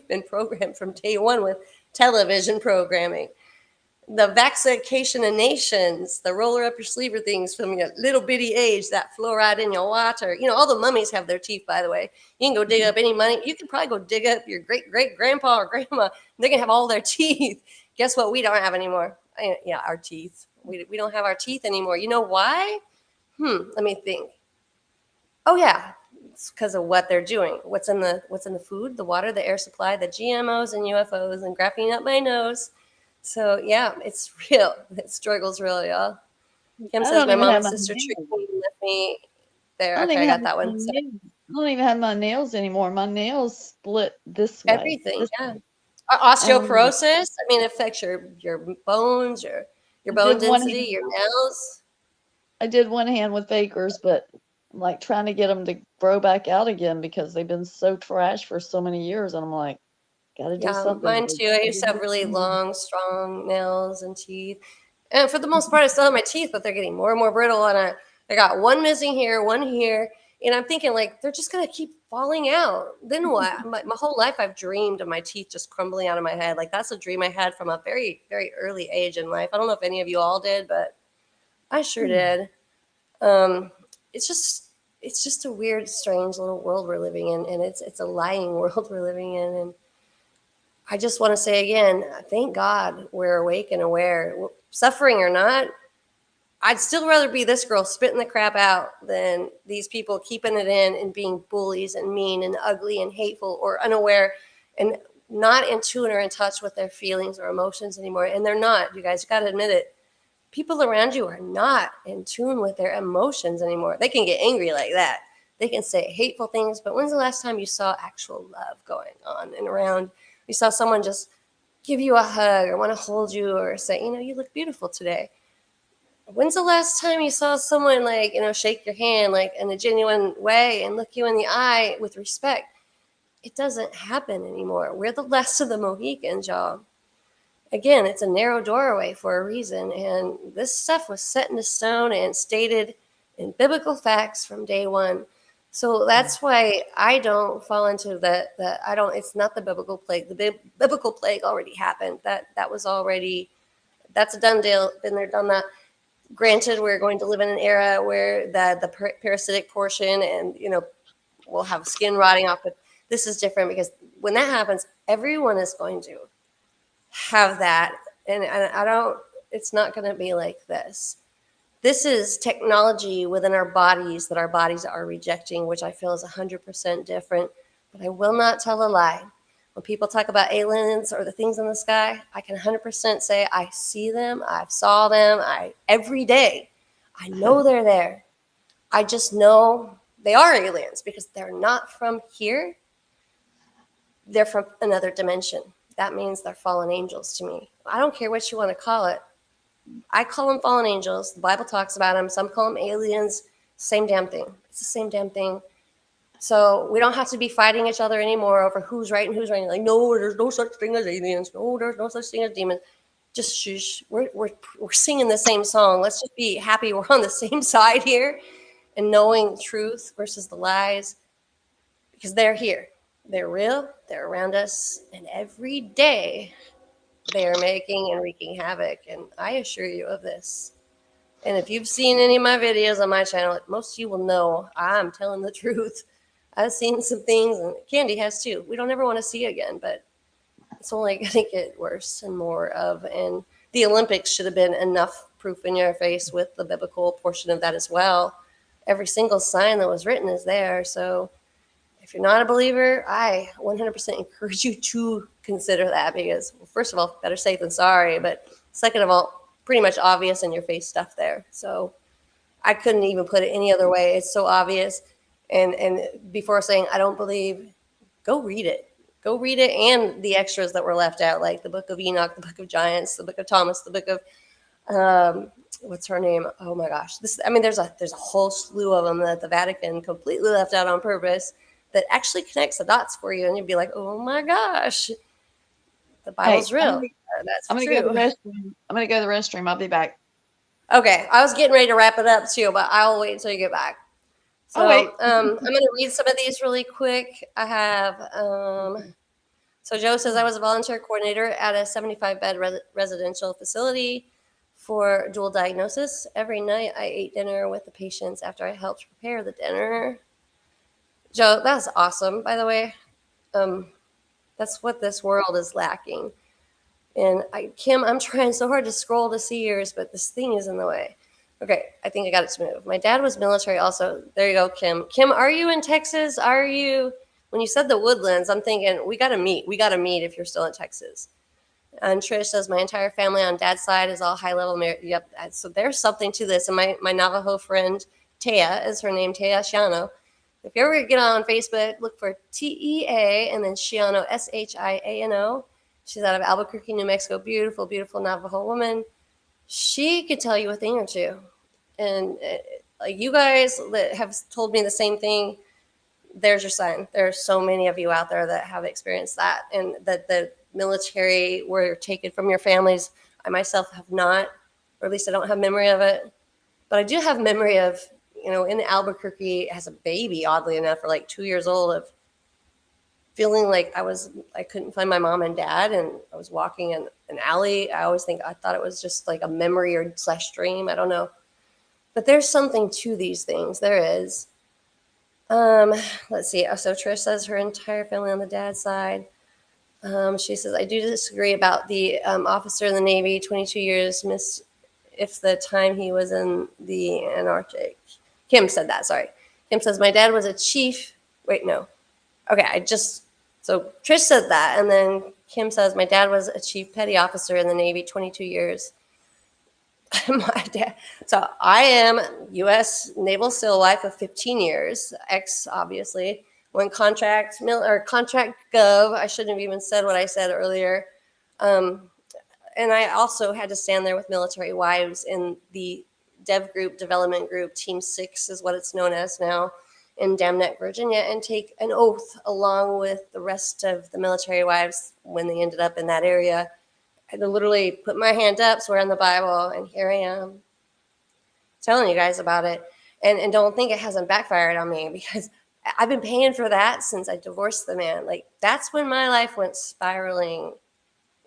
Speaker 1: been programmed from day one with television programming, the vaccination of nations, the roller up your sleever things from your little bitty age, that fluoride in your water. You know, all the mummies have their teeth, by the way. You can go dig up any money. You can probably go dig up your great great grandpa or grandma. They're gonna have all their teeth. Guess what? We don't have anymore. Yeah, our teeth. We don't have our teeth anymore. You know why? Let me think. Oh yeah, it's because of what they're doing. What's in the food, the water, the air supply, the GMOs and UFOs, and graphene up my nose. So yeah, it's real. The struggle's real, y'all. Kim
Speaker 2: I
Speaker 1: says
Speaker 2: don't
Speaker 1: my
Speaker 2: even
Speaker 1: mom
Speaker 2: have
Speaker 1: and
Speaker 2: my
Speaker 1: sister
Speaker 2: nails.
Speaker 1: tricked me and left me
Speaker 2: I
Speaker 1: there.
Speaker 2: don't
Speaker 1: Okay,
Speaker 2: even
Speaker 1: I
Speaker 2: have
Speaker 1: got that
Speaker 2: my
Speaker 1: one. So
Speaker 2: nails. I don't even have my nails anymore. My nails split this way.
Speaker 1: everything,
Speaker 2: This
Speaker 1: yeah.
Speaker 2: way. Um,
Speaker 1: Osteoporosis. I mean, it affects your bones, your
Speaker 2: I
Speaker 1: bone
Speaker 2: did one
Speaker 1: density,
Speaker 2: hand.
Speaker 1: your nails.
Speaker 2: I did one hand with Bakers, but I'm like trying to get them to grow back out again because they've been so trash for so many years, and I'm like, gotta do
Speaker 1: Yeah,
Speaker 2: something.
Speaker 1: mine too. I used to have really long, strong nails and teeth. And for the most part, I still have my teeth, but they're getting more and more brittle. And I got one missing here, one here. And I'm thinking, like, they're just going to keep falling out. Then what? My whole life, I've dreamed of my teeth just crumbling out of my head. Like, that's a dream I had from a very, very early age in life. I don't know if any of you all did, but I sure did. Um, it's just. It's just a weird, strange little world we're living in, and it's a lying world we're living in, and I just want to say again, thank God we're awake and aware. Suffering or not, I'd still rather be this girl spitting the crap out than these people keeping it in and being bullies and mean and ugly and hateful or unaware and not in tune or in touch with their feelings or emotions anymore. And they're not, you guys, you got to admit it. People around you are not in tune with their emotions anymore. They can get angry like that. They can say hateful things, but when's the last time you saw actual love going on and around? You saw someone just give you a hug or want to hold you or say, you look beautiful today. When's the last time you saw someone like, shake your hand like in a genuine way and look you in the eye with respect? It doesn't happen anymore. We're the last of the Mohicans, y'all. Again, it's a narrow doorway for a reason, and this stuff was set in stone and stated in biblical facts from day one. So that's why I don't fall into the I don't. It's not the biblical plague. The biblical plague already happened. That was already, that's a done deal. Been there, done that. Granted, we're going to live in an era where the parasitic portion and we'll have skin rotting off. But this is different because when that happens, everyone is going to have that, and I don't. It's not going to be like this. This is technology within our bodies that our bodies are rejecting, which I feel is 100% different. But I will not tell a lie. When people talk about aliens or the things in the sky, I can 100% say I see them, I saw them, every day. I know they're there. I just know they are aliens because they're not from here. They're from another dimension. That means they're fallen angels to me. I don't care what you want to call it. I call them fallen angels. The Bible talks about them. Some call them aliens. Same damn thing. It's the same damn thing. So we don't have to be fighting each other anymore over who's right and who's right. Like, no, there's no such thing as aliens. No, there's no such thing as demons. Just shush. We're singing the same song. Let's just be happy we're on the same side here and knowing truth versus the lies, because they're here. They're real. They're around us. And every day they are making and wreaking havoc. And I assure you of this. And if you've seen any of my videos on my channel, most of you will know I'm telling the truth. I've seen some things, and Candy has too. We don't ever want to see again, but it's only going to get worse and more of. And the Olympics should have been enough proof in your face with the biblical portion of that as well. Every single sign that was written is there. So if you're not a believer, I 100% encourage you to consider that because, well, first of all, better safe than sorry. But second of all, pretty much obvious in your face stuff there. So I couldn't even put it any other way. It's so obvious. And before saying I don't believe, go read it. Go read it and the extras that were left out, like the Book of Enoch, the Book of Giants, the Book of Thomas, the Book of what's her name? Oh my gosh, this. I mean, there's a whole slew of them that the Vatican completely left out on purpose that actually connects the dots for you, and you'd be like, oh my gosh, the
Speaker 2: Hey,
Speaker 1: Bible's real. That's
Speaker 2: I'm gonna go to the
Speaker 1: true.
Speaker 2: restroom. I'm gonna go to the restroom. I'll be back.
Speaker 1: Okay, I was getting ready to wrap it up too, but I'll wait until you get back.
Speaker 2: Oh
Speaker 1: So
Speaker 2: wait.
Speaker 1: I'm going to read some of these really quick. I have, so Joe says, I was a volunteer coordinator at a 75-bed residential facility for dual diagnosis. Every night I ate dinner with the patients after I helped prepare the dinner. Joe, that's awesome, by the way. Um, that's what this world is lacking. And Kim, I'm trying so hard to scroll to see yours, but this thing is in the way. Okay, I think I got it to move. My dad was military also. There you go, Kim. Kim, are you in Texas? Are you? When you said the Woodlands, I'm thinking we got to meet. We got to meet if you're still in Texas. And Trish says my entire family on dad's side is all high level. Yep. So there's something to this. And my Navajo friend Taya is her name, Taya Shiano. If you ever get on Facebook, look for TEA and then Shiano, Shiano. She's out of Albuquerque, New Mexico. Beautiful, beautiful Navajo woman. She could tell you a thing or two. And like you guys that have told me the same thing, there's your sign. There are so many of you out there that have experienced that, and that the military were taken from your families. I myself have not, or at least I don't have memory of it. But I do have memory of, in Albuquerque as a baby, oddly enough, or like 2 years old, of feeling like I couldn't find my mom and dad, and I was walking in an alley. I thought it was just like a memory or slash dream. I don't know. But there's something to these things. There is. Let's see. So Trish says her entire family on the dad's side. She says, I do disagree about the officer in the Navy, 22 years, missed if the time he was in the Antarctic. Kim said that, sorry. Kim says, my dad was a chief. Wait, no. Okay, so Trish said that. And then Kim says, my dad was a chief petty officer in the Navy, 22 years. My dad. So I am U.S. Naval SEAL wife of 15 years, ex obviously. Went contract gov. I shouldn't have even said what I said earlier. Um, and I also had to stand there with military wives in the development group. Team 6 is what it's known as now in Dam Neck, Virginia, and take an oath along with the rest of the military wives when they ended up in that area. I had to literally put my hand up, swear on the Bible, and here I am telling you guys about it. And don't think it hasn't backfired on me, because I've been paying for that since I divorced the man. Like, that's when my life went spiraling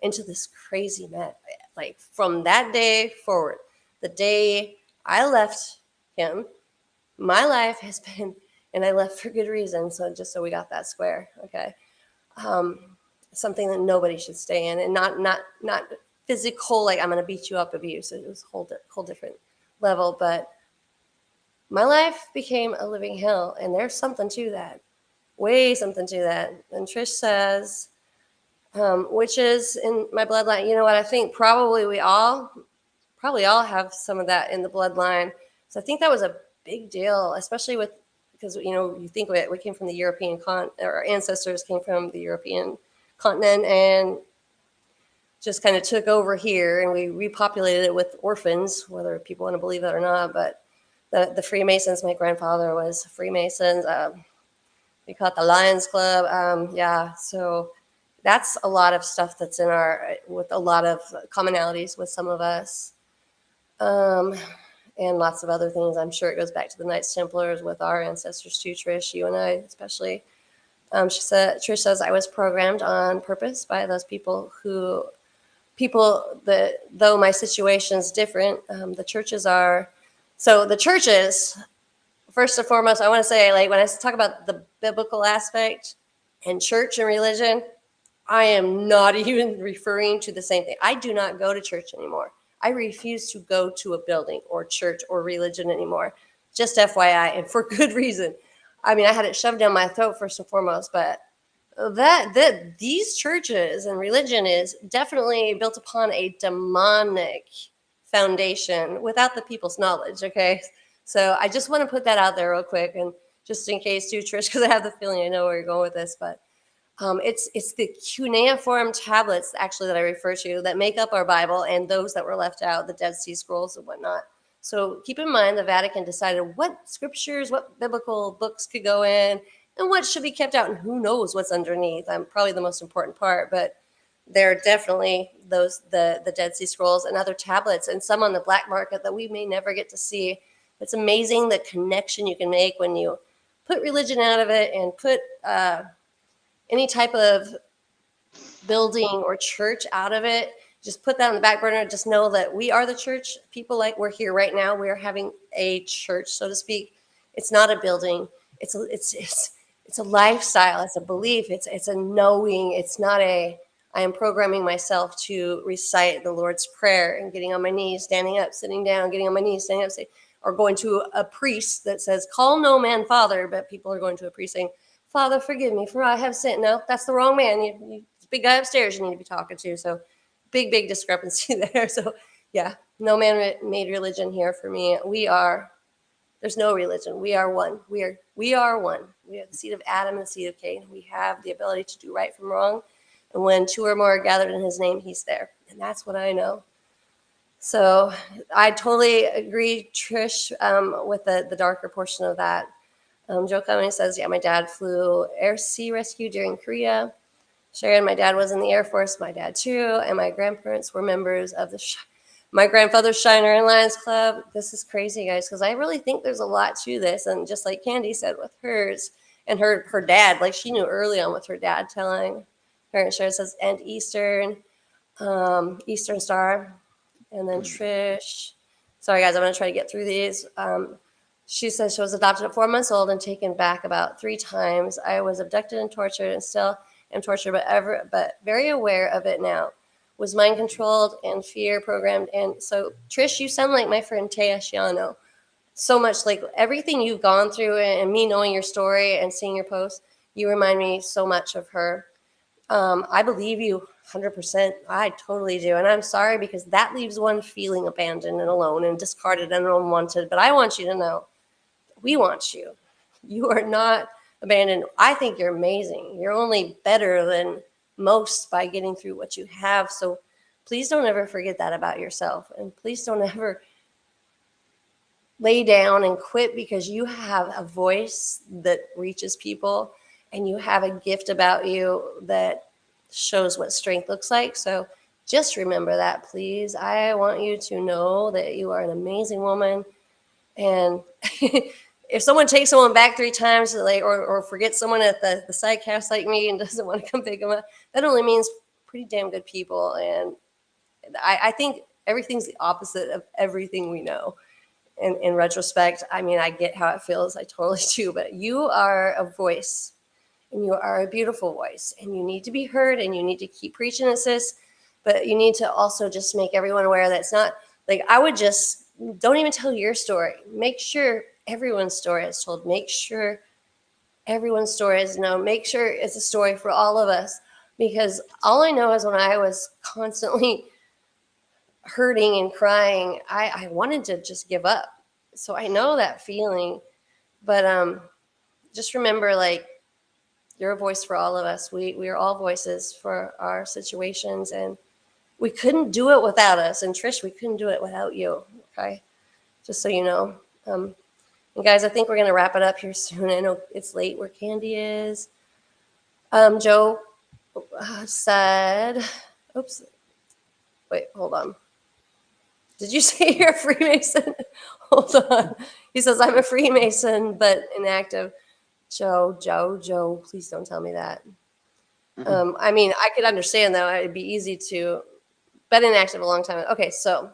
Speaker 1: into this crazy mess. Like, from that day forward, the day I left him, my life has been, and I left for good reason. So just so we got that square, okay. Something that nobody should stay in, and not physical, like I'm going to beat you up abuse. It was whole different level, but my life became a living hell, and there's something to that, way something to that. And Trish says, which is in my bloodline. You know what? I think probably we probably all have some of that in the bloodline. So I think that was a big deal, especially because you think of it, we came from the European our ancestors came from the European continent and just kind of took over here, and we repopulated it with orphans, whether people want to believe it or not. But the Freemasons, my grandfather was Freemasons. We call it the Lions Club. Yeah, so that's a lot of stuff that's with a lot of commonalities with some of us. And lots of other things. I'm sure it goes back to the Knights Templars with our ancestors too, Trish, you and I especially. Trish says, I was programmed on purpose by those people that, though my situation is different, the churches are. So the churches, first and foremost, I want to say, like, when I talk about the biblical aspect and church and religion, I am not even referring to the same thing. I do not go to church anymore. I refuse to go to a building or church or religion anymore. Just FYI, and for good reason. I mean, I had it shoved down my throat first and foremost, but that these churches and religion is definitely built upon a demonic foundation without the people's knowledge. Okay, so I just want to put that out there real quick, and just in case too, Trish, because I have the feeling I know where you're going with this, but it's the cuneiform tablets actually that I refer to that make up our Bible, and those that were left out, the Dead Sea Scrolls and whatnot. So keep in mind the Vatican decided what scriptures, what biblical books could go in, and what should be kept out, and who knows what's underneath. I'm probably the most important part, but there are definitely the Dead Sea Scrolls and other tablets, and some on the black market that we may never get to see. It's amazing the connection you can make when you put religion out of it and put any type of building or church out of it. Just put that on the back burner. Just know that we are the church. People like we're here right now. We're having a church, so to speak. It's not a building. It's a lifestyle. It's a belief. It's a knowing. It's not a. I am programming myself to recite the Lord's Prayer and getting on my knees, standing up, sitting down, getting on my knees, standing up, or going to a priest that says, "Call no man father," but people are going to a priest saying, "Father, forgive me, for I have sinned." No, that's the wrong man. Big guy upstairs you need to be talking to. So big discrepancy there. So yeah, no man made religion here for me. There's no religion. We are one. We are one. We are the seed of Adam and the seed of Cain. We have the ability to do right from wrong. And when two or more are gathered in his name, he's there. And that's what I know. So I totally agree, Trish, with the darker portion of that. Joe Cummings says, yeah, my dad flew air sea rescue during Korea. Sharon, my dad was in the Air Force, my dad too, and my grandparents were members of my grandfather's Shiner and Lions Club. This is crazy, guys, because I really think there's a lot to this. And just like Candy said with hers and her dad, like she knew early on with her dad telling her. And Sharon says, and Eastern Star. And then Trish. Sorry, guys, I'm going to try to get through these. She says she was adopted at 4 months old and taken back about 3 times. I was abducted and tortured and still am tortured, but very aware of it now. Was mind controlled and fear programmed. And so, Trish, you sound like my friend Taya Shiano. So much like everything you've gone through and me knowing your story and seeing your posts, you remind me so much of her. I believe you 100%. I totally do. And I'm sorry because that leaves one feeling abandoned and alone and discarded and unwanted. But I want you to know we want you. You are not abandoned. I think you're amazing. You're only better than most by getting through what you have. So please don't ever forget that about yourself. And please don't ever lay down and quit because you have a voice that reaches people and you have a gift about you that shows what strength looks like. So just remember that, please. I want you to know that you are an amazing woman. And if someone takes someone back 3 times, like, or forgets someone at the side cast like me and doesn't want to come pick them up, that only means pretty damn good people. And I think everything's the opposite of everything we know. In retrospect, I mean, I get how it feels. I totally do. But you are a voice, and you are a beautiful voice, and you need to be heard, and you need to keep preaching it, sis. But you need to also just make everyone aware that it's not like I would just don't even tell your story. Make sure everyone's story is told. Make sure everyone's story is known. Make sure it's a story for all of us. Because all I know is when I was constantly hurting and crying, I wanted to just give up. So I know that feeling. But just remember, like, you're a voice for all of us. We are all voices for our situations, and we couldn't do it without us. And Trish, we couldn't do it without you. Okay, just so you know. And guys, I think we're gonna wrap it up here soon. I know it's late where Candy is. Joe said, "Oops, wait, hold on. Did you say you're a Freemason?" Hold on. He says, "I'm a Freemason, but inactive." Joe, please don't tell me that. I mean, I could understand though. It'd be easy to, but inactive a long time. Okay, so,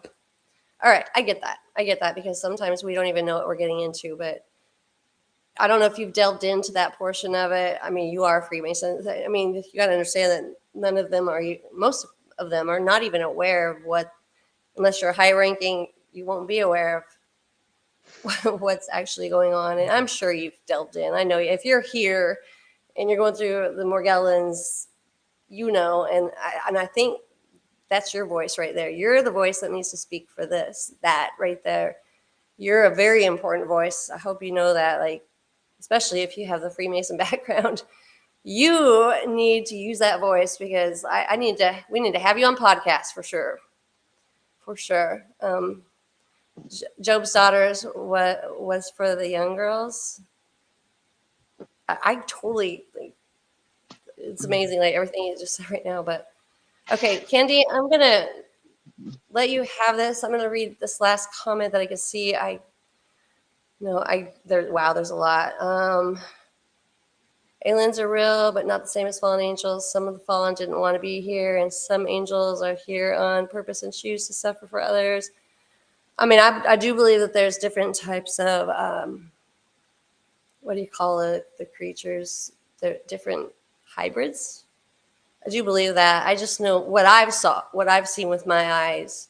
Speaker 1: all right, I get that. I get that because sometimes we don't even know what we're getting into. But I don't know if you've delved into that portion of it. I mean, you are a Freemason. I mean, you got to understand that none of them are. Most of them are not even aware of what, unless you're high ranking, you won't be aware of what's actually going on. And I'm sure you've delved in. I know if you're here and you're going through the Morgellons, you know, and I think that's your voice right there. You're the voice that needs to speak for that right there. You're a very important voice. I hope you know that, like, especially if you have the Freemason background, you need to use that voice because we need to have you on podcast for sure. For sure. Job's Daughters was for the young girls. I totally like, it's amazing, like everything you just said right now. But okay, Candy, I'm gonna let you have this. I'm gonna read this last comment that I can see. I no, I there. Wow, there's a lot. Aliens are real, but not the same as fallen angels. Some of the fallen didn't want to be here, and some angels are here on purpose and choose to suffer for others. I mean, I do believe that there's different types of what do you call it? The creatures, they're different hybrids. I do believe that. I just know what I've seen with my eyes.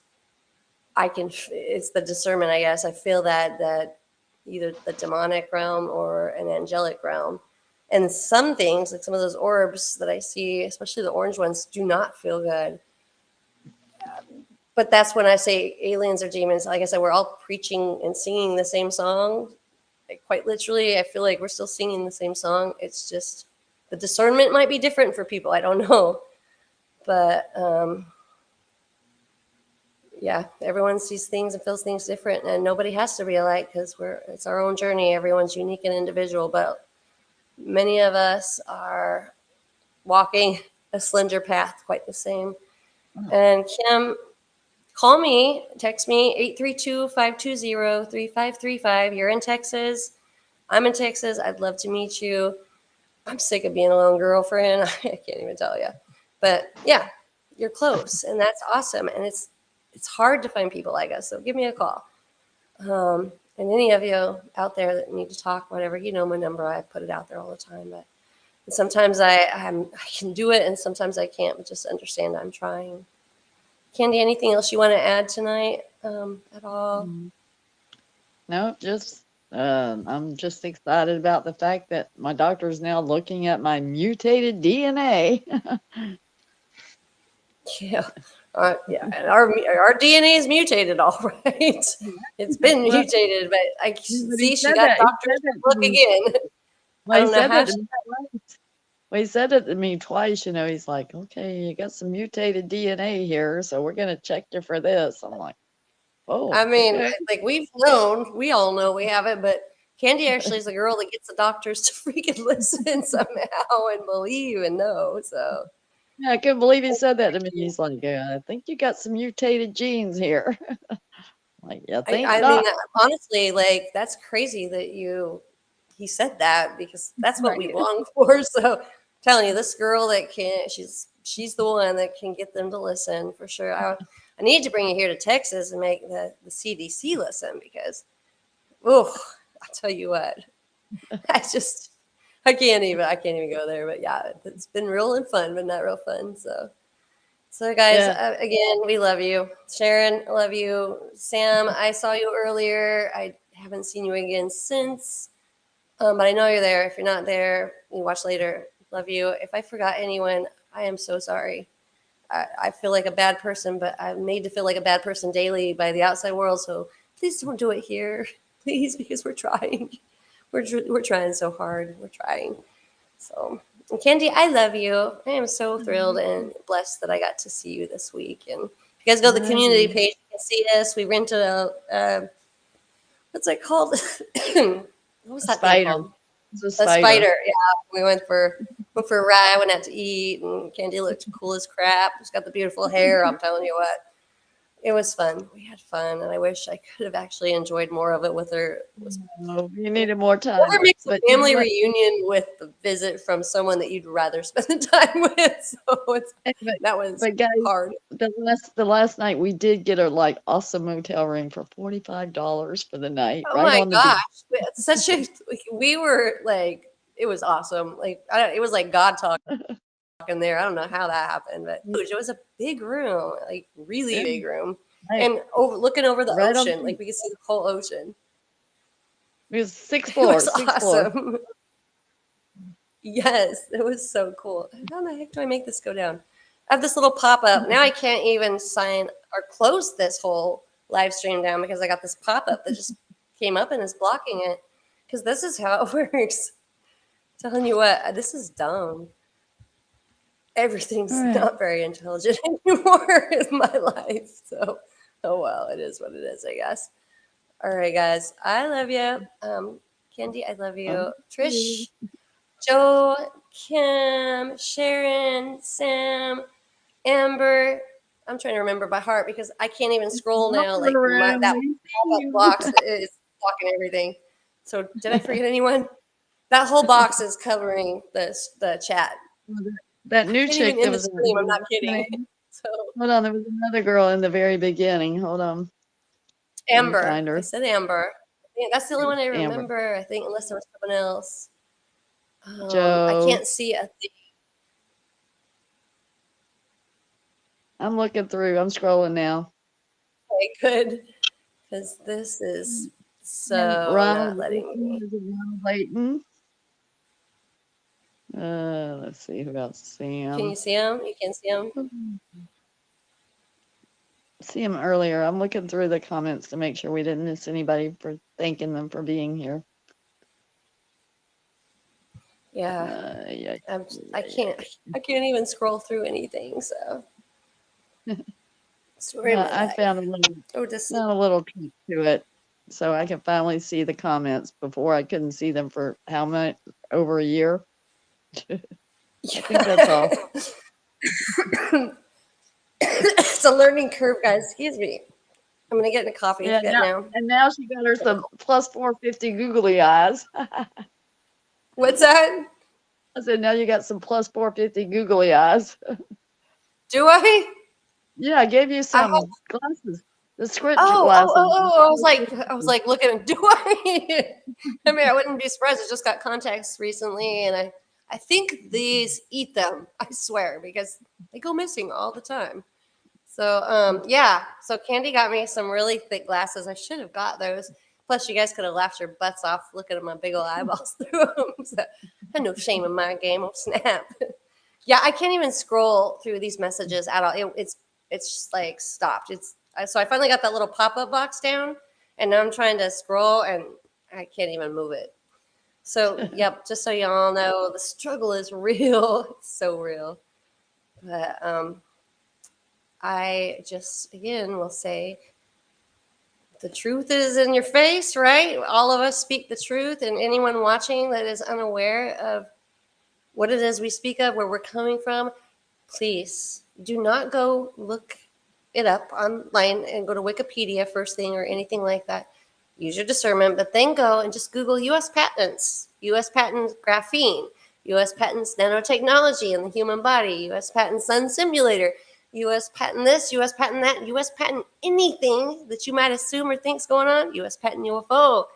Speaker 1: I can. It's the discernment, I guess. I feel that either the demonic realm or an angelic realm. And some things, like some of those orbs that I see, especially the orange ones, do not feel good. But that's when I say aliens or demons. Like I said, we're all preaching and singing the same song. Like quite literally, I feel like we're still singing the same song. It's just the discernment might be different for people. I don't know, but yeah, everyone sees things and feels things different, and nobody has to be alike because it's our own journey. Everyone's unique and individual, but many of us are walking a slender path, quite the same. And Kim, call me, text me 832-520-3535. You're in Texas. I'm in Texas. I'd love to meet you. I'm sick of being a lone girlfriend. I can't even tell you. But yeah, you're close, and that's awesome. And it's hard to find people like us. So give me a call. And any of you out there that need to talk, whatever, you know my number. I put it out there all the time. But sometimes I can do it, and sometimes I can't. But just understand I'm trying. Candy, anything else you want to add tonight at all?
Speaker 2: No, just I'm just excited about the fact that my doctor is now looking at my mutated DNA.
Speaker 1: Yeah. Yeah, and our DNA is mutated, all right. It's been
Speaker 2: Well,
Speaker 1: mutated, but I
Speaker 2: but he
Speaker 1: see she
Speaker 2: said
Speaker 1: got
Speaker 2: that. He
Speaker 1: doctors
Speaker 2: said
Speaker 1: to
Speaker 2: that to
Speaker 1: look
Speaker 2: me.
Speaker 1: again.
Speaker 2: Well,
Speaker 1: I
Speaker 2: he
Speaker 1: don't know
Speaker 2: said
Speaker 1: how
Speaker 2: that
Speaker 1: she.
Speaker 2: to me twice. Well, he said it to me twice. He's like, "Okay, you got some mutated DNA here, so we're gonna check you for this." I'm like,
Speaker 1: I
Speaker 2: "Oh,
Speaker 1: mean,
Speaker 2: okay."
Speaker 1: like we all know we have it, but Candy actually is the girl that gets the doctors to freaking listen somehow and believe and know. So
Speaker 2: Yeah, I couldn't believe he said that to me. He's like, "Yeah, I think you got some mutated genes here." Like, "Yeah, think
Speaker 1: I mean,
Speaker 2: not."
Speaker 1: honestly, like that's crazy that he said that because that's what we
Speaker 2: Right.
Speaker 1: long for. So, I'm telling you, this girl that can, she's the one that can get them to listen for sure. I need to bring you here to Texas and make the CDC listen because, oh, I tell you what, I just I can't even go there. But yeah, it's been real and fun, but not real fun. So, guys,
Speaker 2: Yeah.
Speaker 1: again, we love you. Sharon, I love you. Sam, I saw you earlier. I haven't seen you again since, but I know you're there. If you're not there, you watch later. Love you. If I forgot anyone, I am so sorry. I feel like a bad person, but I'm made to feel like a bad person daily by the outside world. So please don't do it here, please, because we're trying. We're trying so hard. We're trying. So, and Candy, I love you. I am so thrilled and blessed that I got to see you this week. And if you guys go to the community page, you can see us. We rented what's it called? What was
Speaker 2: A
Speaker 1: that thing
Speaker 2: spider.
Speaker 1: called?
Speaker 2: It's a
Speaker 1: A
Speaker 2: spider.
Speaker 1: spider. Yeah, we went for a ride. Went out to eat, and Candy looked cool as crap. She's got the beautiful hair. I'm telling you what. It was fun. We had fun, and I wish I could have actually enjoyed more of it with her.
Speaker 2: Oh, you needed more
Speaker 1: Or
Speaker 2: time.
Speaker 1: makes a
Speaker 2: But you know
Speaker 1: family
Speaker 2: what?
Speaker 1: reunion with the visit from someone that you'd rather spend the time with. So
Speaker 2: Hey, but
Speaker 1: that was
Speaker 2: but guys,
Speaker 1: hard.
Speaker 2: the last night we did get a like awesome motel room for $45 for the night,
Speaker 1: Oh
Speaker 2: right
Speaker 1: my
Speaker 2: on the beach.
Speaker 1: gosh, it's such a we were like it was awesome. Like it was like God talking there. I don't know how that happened, but huge. It was a big room, like really
Speaker 2: Yeah,
Speaker 1: big room,
Speaker 2: right,
Speaker 1: and looking over the
Speaker 2: right on the
Speaker 1: ocean, like
Speaker 2: beach.
Speaker 1: we could see the whole ocean.
Speaker 2: It was sixth
Speaker 1: It was
Speaker 2: floor, sixth floor.
Speaker 1: awesome. Yes, it was so cool. How the heck do I make this go down? I have this little pop up. Now I can't even sign or close this whole live stream down because I got this pop up that just came up and is blocking it. Because this is how it works. Telling you what, this is dumb.
Speaker 2: All
Speaker 1: Everything's
Speaker 2: right.
Speaker 1: not very intelligent anymore in my life. So, oh well, it is what it is, I guess. All right, guys. I love you. Candy, I love you.
Speaker 2: Um,
Speaker 1: Trish, Joe, Kim, Sharon, Sam, Amber. I'm trying to remember by heart because I can't even scroll now.
Speaker 2: Locker
Speaker 1: Like
Speaker 2: room,
Speaker 1: that
Speaker 2: we see
Speaker 1: pop-up
Speaker 2: you.
Speaker 1: box is blocking everything. So did I forget anyone? That whole box is covering the chat.
Speaker 2: That
Speaker 1: I
Speaker 2: new
Speaker 1: can't even
Speaker 2: chick that
Speaker 1: end the
Speaker 2: was in
Speaker 1: stream. I'm not
Speaker 2: the
Speaker 1: kidding.
Speaker 2: beginning.
Speaker 1: So
Speaker 2: Hold on, there was another girl in the very beginning. Hold on. Let me
Speaker 1: Amber,
Speaker 2: find
Speaker 1: I
Speaker 2: her.
Speaker 1: said Amber. I think that's the only one I
Speaker 2: Amber.
Speaker 1: remember. I think unless there was someone else. I
Speaker 2: Joe.
Speaker 1: can't see a thing.
Speaker 2: I'm looking through. I'm scrolling now.
Speaker 1: Okay, good. Because this is
Speaker 2: And
Speaker 1: so
Speaker 2: Ronald
Speaker 1: not letting
Speaker 2: Layton.
Speaker 1: me.
Speaker 2: There's a Ronald Layton. Let's see who else.
Speaker 1: Can
Speaker 2: Sam.
Speaker 1: you see him? You can see him?
Speaker 2: See him earlier. I'm looking through the comments to make sure we didn't miss anybody for thanking them for being here.
Speaker 1: Yeah.
Speaker 2: Yeah,
Speaker 1: I can't. I can't even scroll through anything. So story of my
Speaker 2: I
Speaker 1: life. Oh,
Speaker 2: found a little trick to it, so I can finally see the comments. Before I couldn't see them for how much? Over a year. I think that's all.
Speaker 1: It's a learning curve, guys. Excuse me. I'm gonna get in a coffee
Speaker 2: Yeah,
Speaker 1: fit now.
Speaker 2: now she got her some plus 450 googly eyes.
Speaker 1: What's that?
Speaker 2: I said, now you got some plus 450 googly eyes.
Speaker 1: Do I?
Speaker 2: Yeah, I gave you
Speaker 1: I have.
Speaker 2: some glasses, the script
Speaker 1: Oh, oh, oh,
Speaker 2: glasses.
Speaker 1: oh! I was like looking at. Do I? I mean, I wouldn't be surprised. I just got contacts recently, and I think these eat them. I swear, because they go missing all the time. So yeah. So Candy got me some really thick glasses. I should have got those. Plus, you guys could have laughed your butts off looking at my big old eyeballs through them. So I had no shame in my game. Oh snap! Yeah, I can't even scroll through these messages at all. It's just like stopped. So I finally got that little pop up box down, and now I'm trying to scroll, and I can't even move it. So yep, just so y'all know, the struggle is real. It's so real. But I just again will say the truth is in your face, right? All of us speak the truth, and anyone watching that is unaware of what it is we speak of, where we're coming from, please do not go look it up online and go to Wikipedia first thing or anything like that. Use your discernment, but then go and just Google US patents, US patent graphene, US patents nanotechnology in the human body, US patent sun simulator, US patent this, US patent that, US patent anything that you might assume or think's going on, US patent UFO.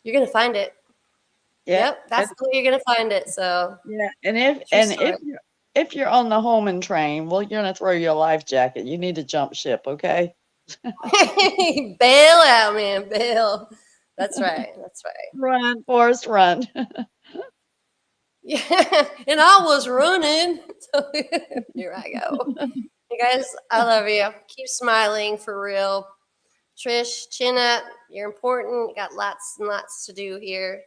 Speaker 1: You're going to find it.
Speaker 2: Yeah,
Speaker 1: Yep, that's the way you're going to find it. So,
Speaker 2: yeah.
Speaker 1: true story.
Speaker 2: If you're on the Holman train, well, you're gonna throw your life jacket. You need to jump ship, okay?
Speaker 1: Bail out, man. Bail. That's right. That's right.
Speaker 2: Run, Forrest, run.
Speaker 1: Yeah. And I was running. So here I go. You guys, I love you. Keep smiling for real. Trish, chin up. You're important. You got lots and lots to do here.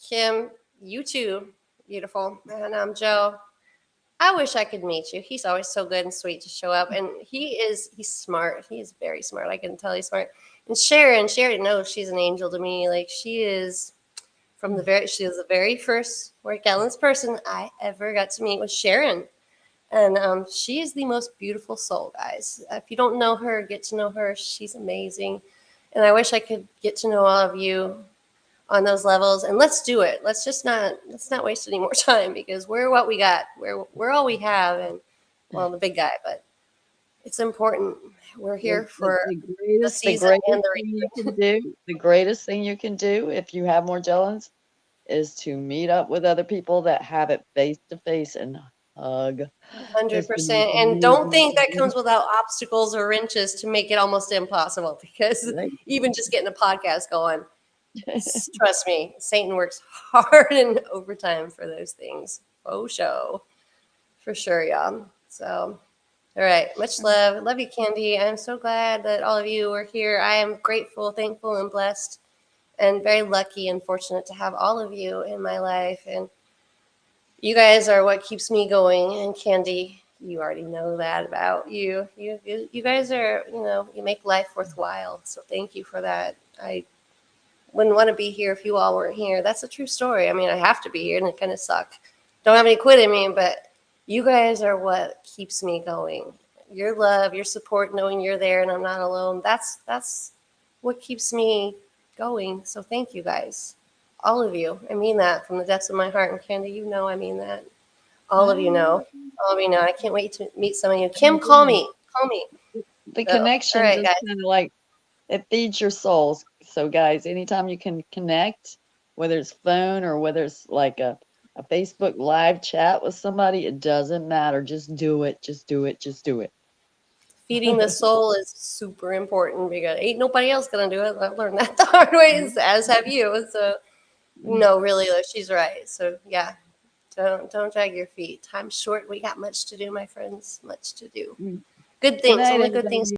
Speaker 1: Kim, you too. Beautiful. And I'm Joe. I wish I could meet you. He's always so good and sweet to show up. And he's smart. He is very smart. I can tell he's smart. And Sharon knows she's an angel to me. Like she is she was the very first Work Gallons person I ever got to meet was Sharon. And she is the most beautiful soul, guys. If you don't know her, get to know her. She's amazing. And I wish I could get to know all of you on those levels, and let's do it. Let's not waste any more time because we're what we got. We're all we have, and well, the big guy, but it's important. We're here for the
Speaker 2: The
Speaker 1: season and
Speaker 2: greatest
Speaker 1: the
Speaker 2: thing you can do, the greatest thing you can do if you have more Jellens is to meet up with other people that have it face to face and hug. It's the most
Speaker 1: 100%. And don't
Speaker 2: amazing
Speaker 1: think that
Speaker 2: thing.
Speaker 1: comes without obstacles or wrenches to make it almost impossible. Because
Speaker 2: Right?
Speaker 1: even just getting a podcast going, trust me, Satan works hard and overtime for those things. Oh, show for sure, y'all. So. All right. Much love. Love you, Candy. I'm so glad that all of you are here. I am grateful, thankful, and blessed, and very lucky and fortunate to have all of you in my life. And you guys are what keeps me going. And Candy, you already know that about you. You guys are, you make life worthwhile. So thank you for that. I wouldn't want to be here if you all weren't here. That's a true story. I mean, I have to be here, and it kind of sucks don't have any quit in me, but you guys are what keeps me going. Your love, your support, knowing you're there and I'm not alone. That's what keeps me going. So thank you guys, all of you. I mean that from the depths of my heart. And Candy, you know, I mean that. All of you
Speaker 2: Ah,
Speaker 1: know. All of you know. I can't wait to meet some of you. Kim, call
Speaker 2: again,
Speaker 1: me. Call me.
Speaker 2: the
Speaker 1: So, all
Speaker 2: connection
Speaker 1: right,
Speaker 2: just
Speaker 1: guys.
Speaker 2: kind of like it feeds your souls. So, guys, anytime you can connect, whether it's phone or whether it's like a Facebook live chat with somebody, it doesn't matter. Just do it. Just do it. Just do it.
Speaker 1: Feeding the soul is super important because ain't nobody else gonna do it. I've learned that the hard way, as have you. So no, really, though, she's right. So yeah, don't drag your feet. Time's short. We got much to do, my friends. Much to do.
Speaker 2: Mm.
Speaker 1: Good
Speaker 2: Good
Speaker 1: things.
Speaker 2: night,
Speaker 1: Only good things
Speaker 2: everybody.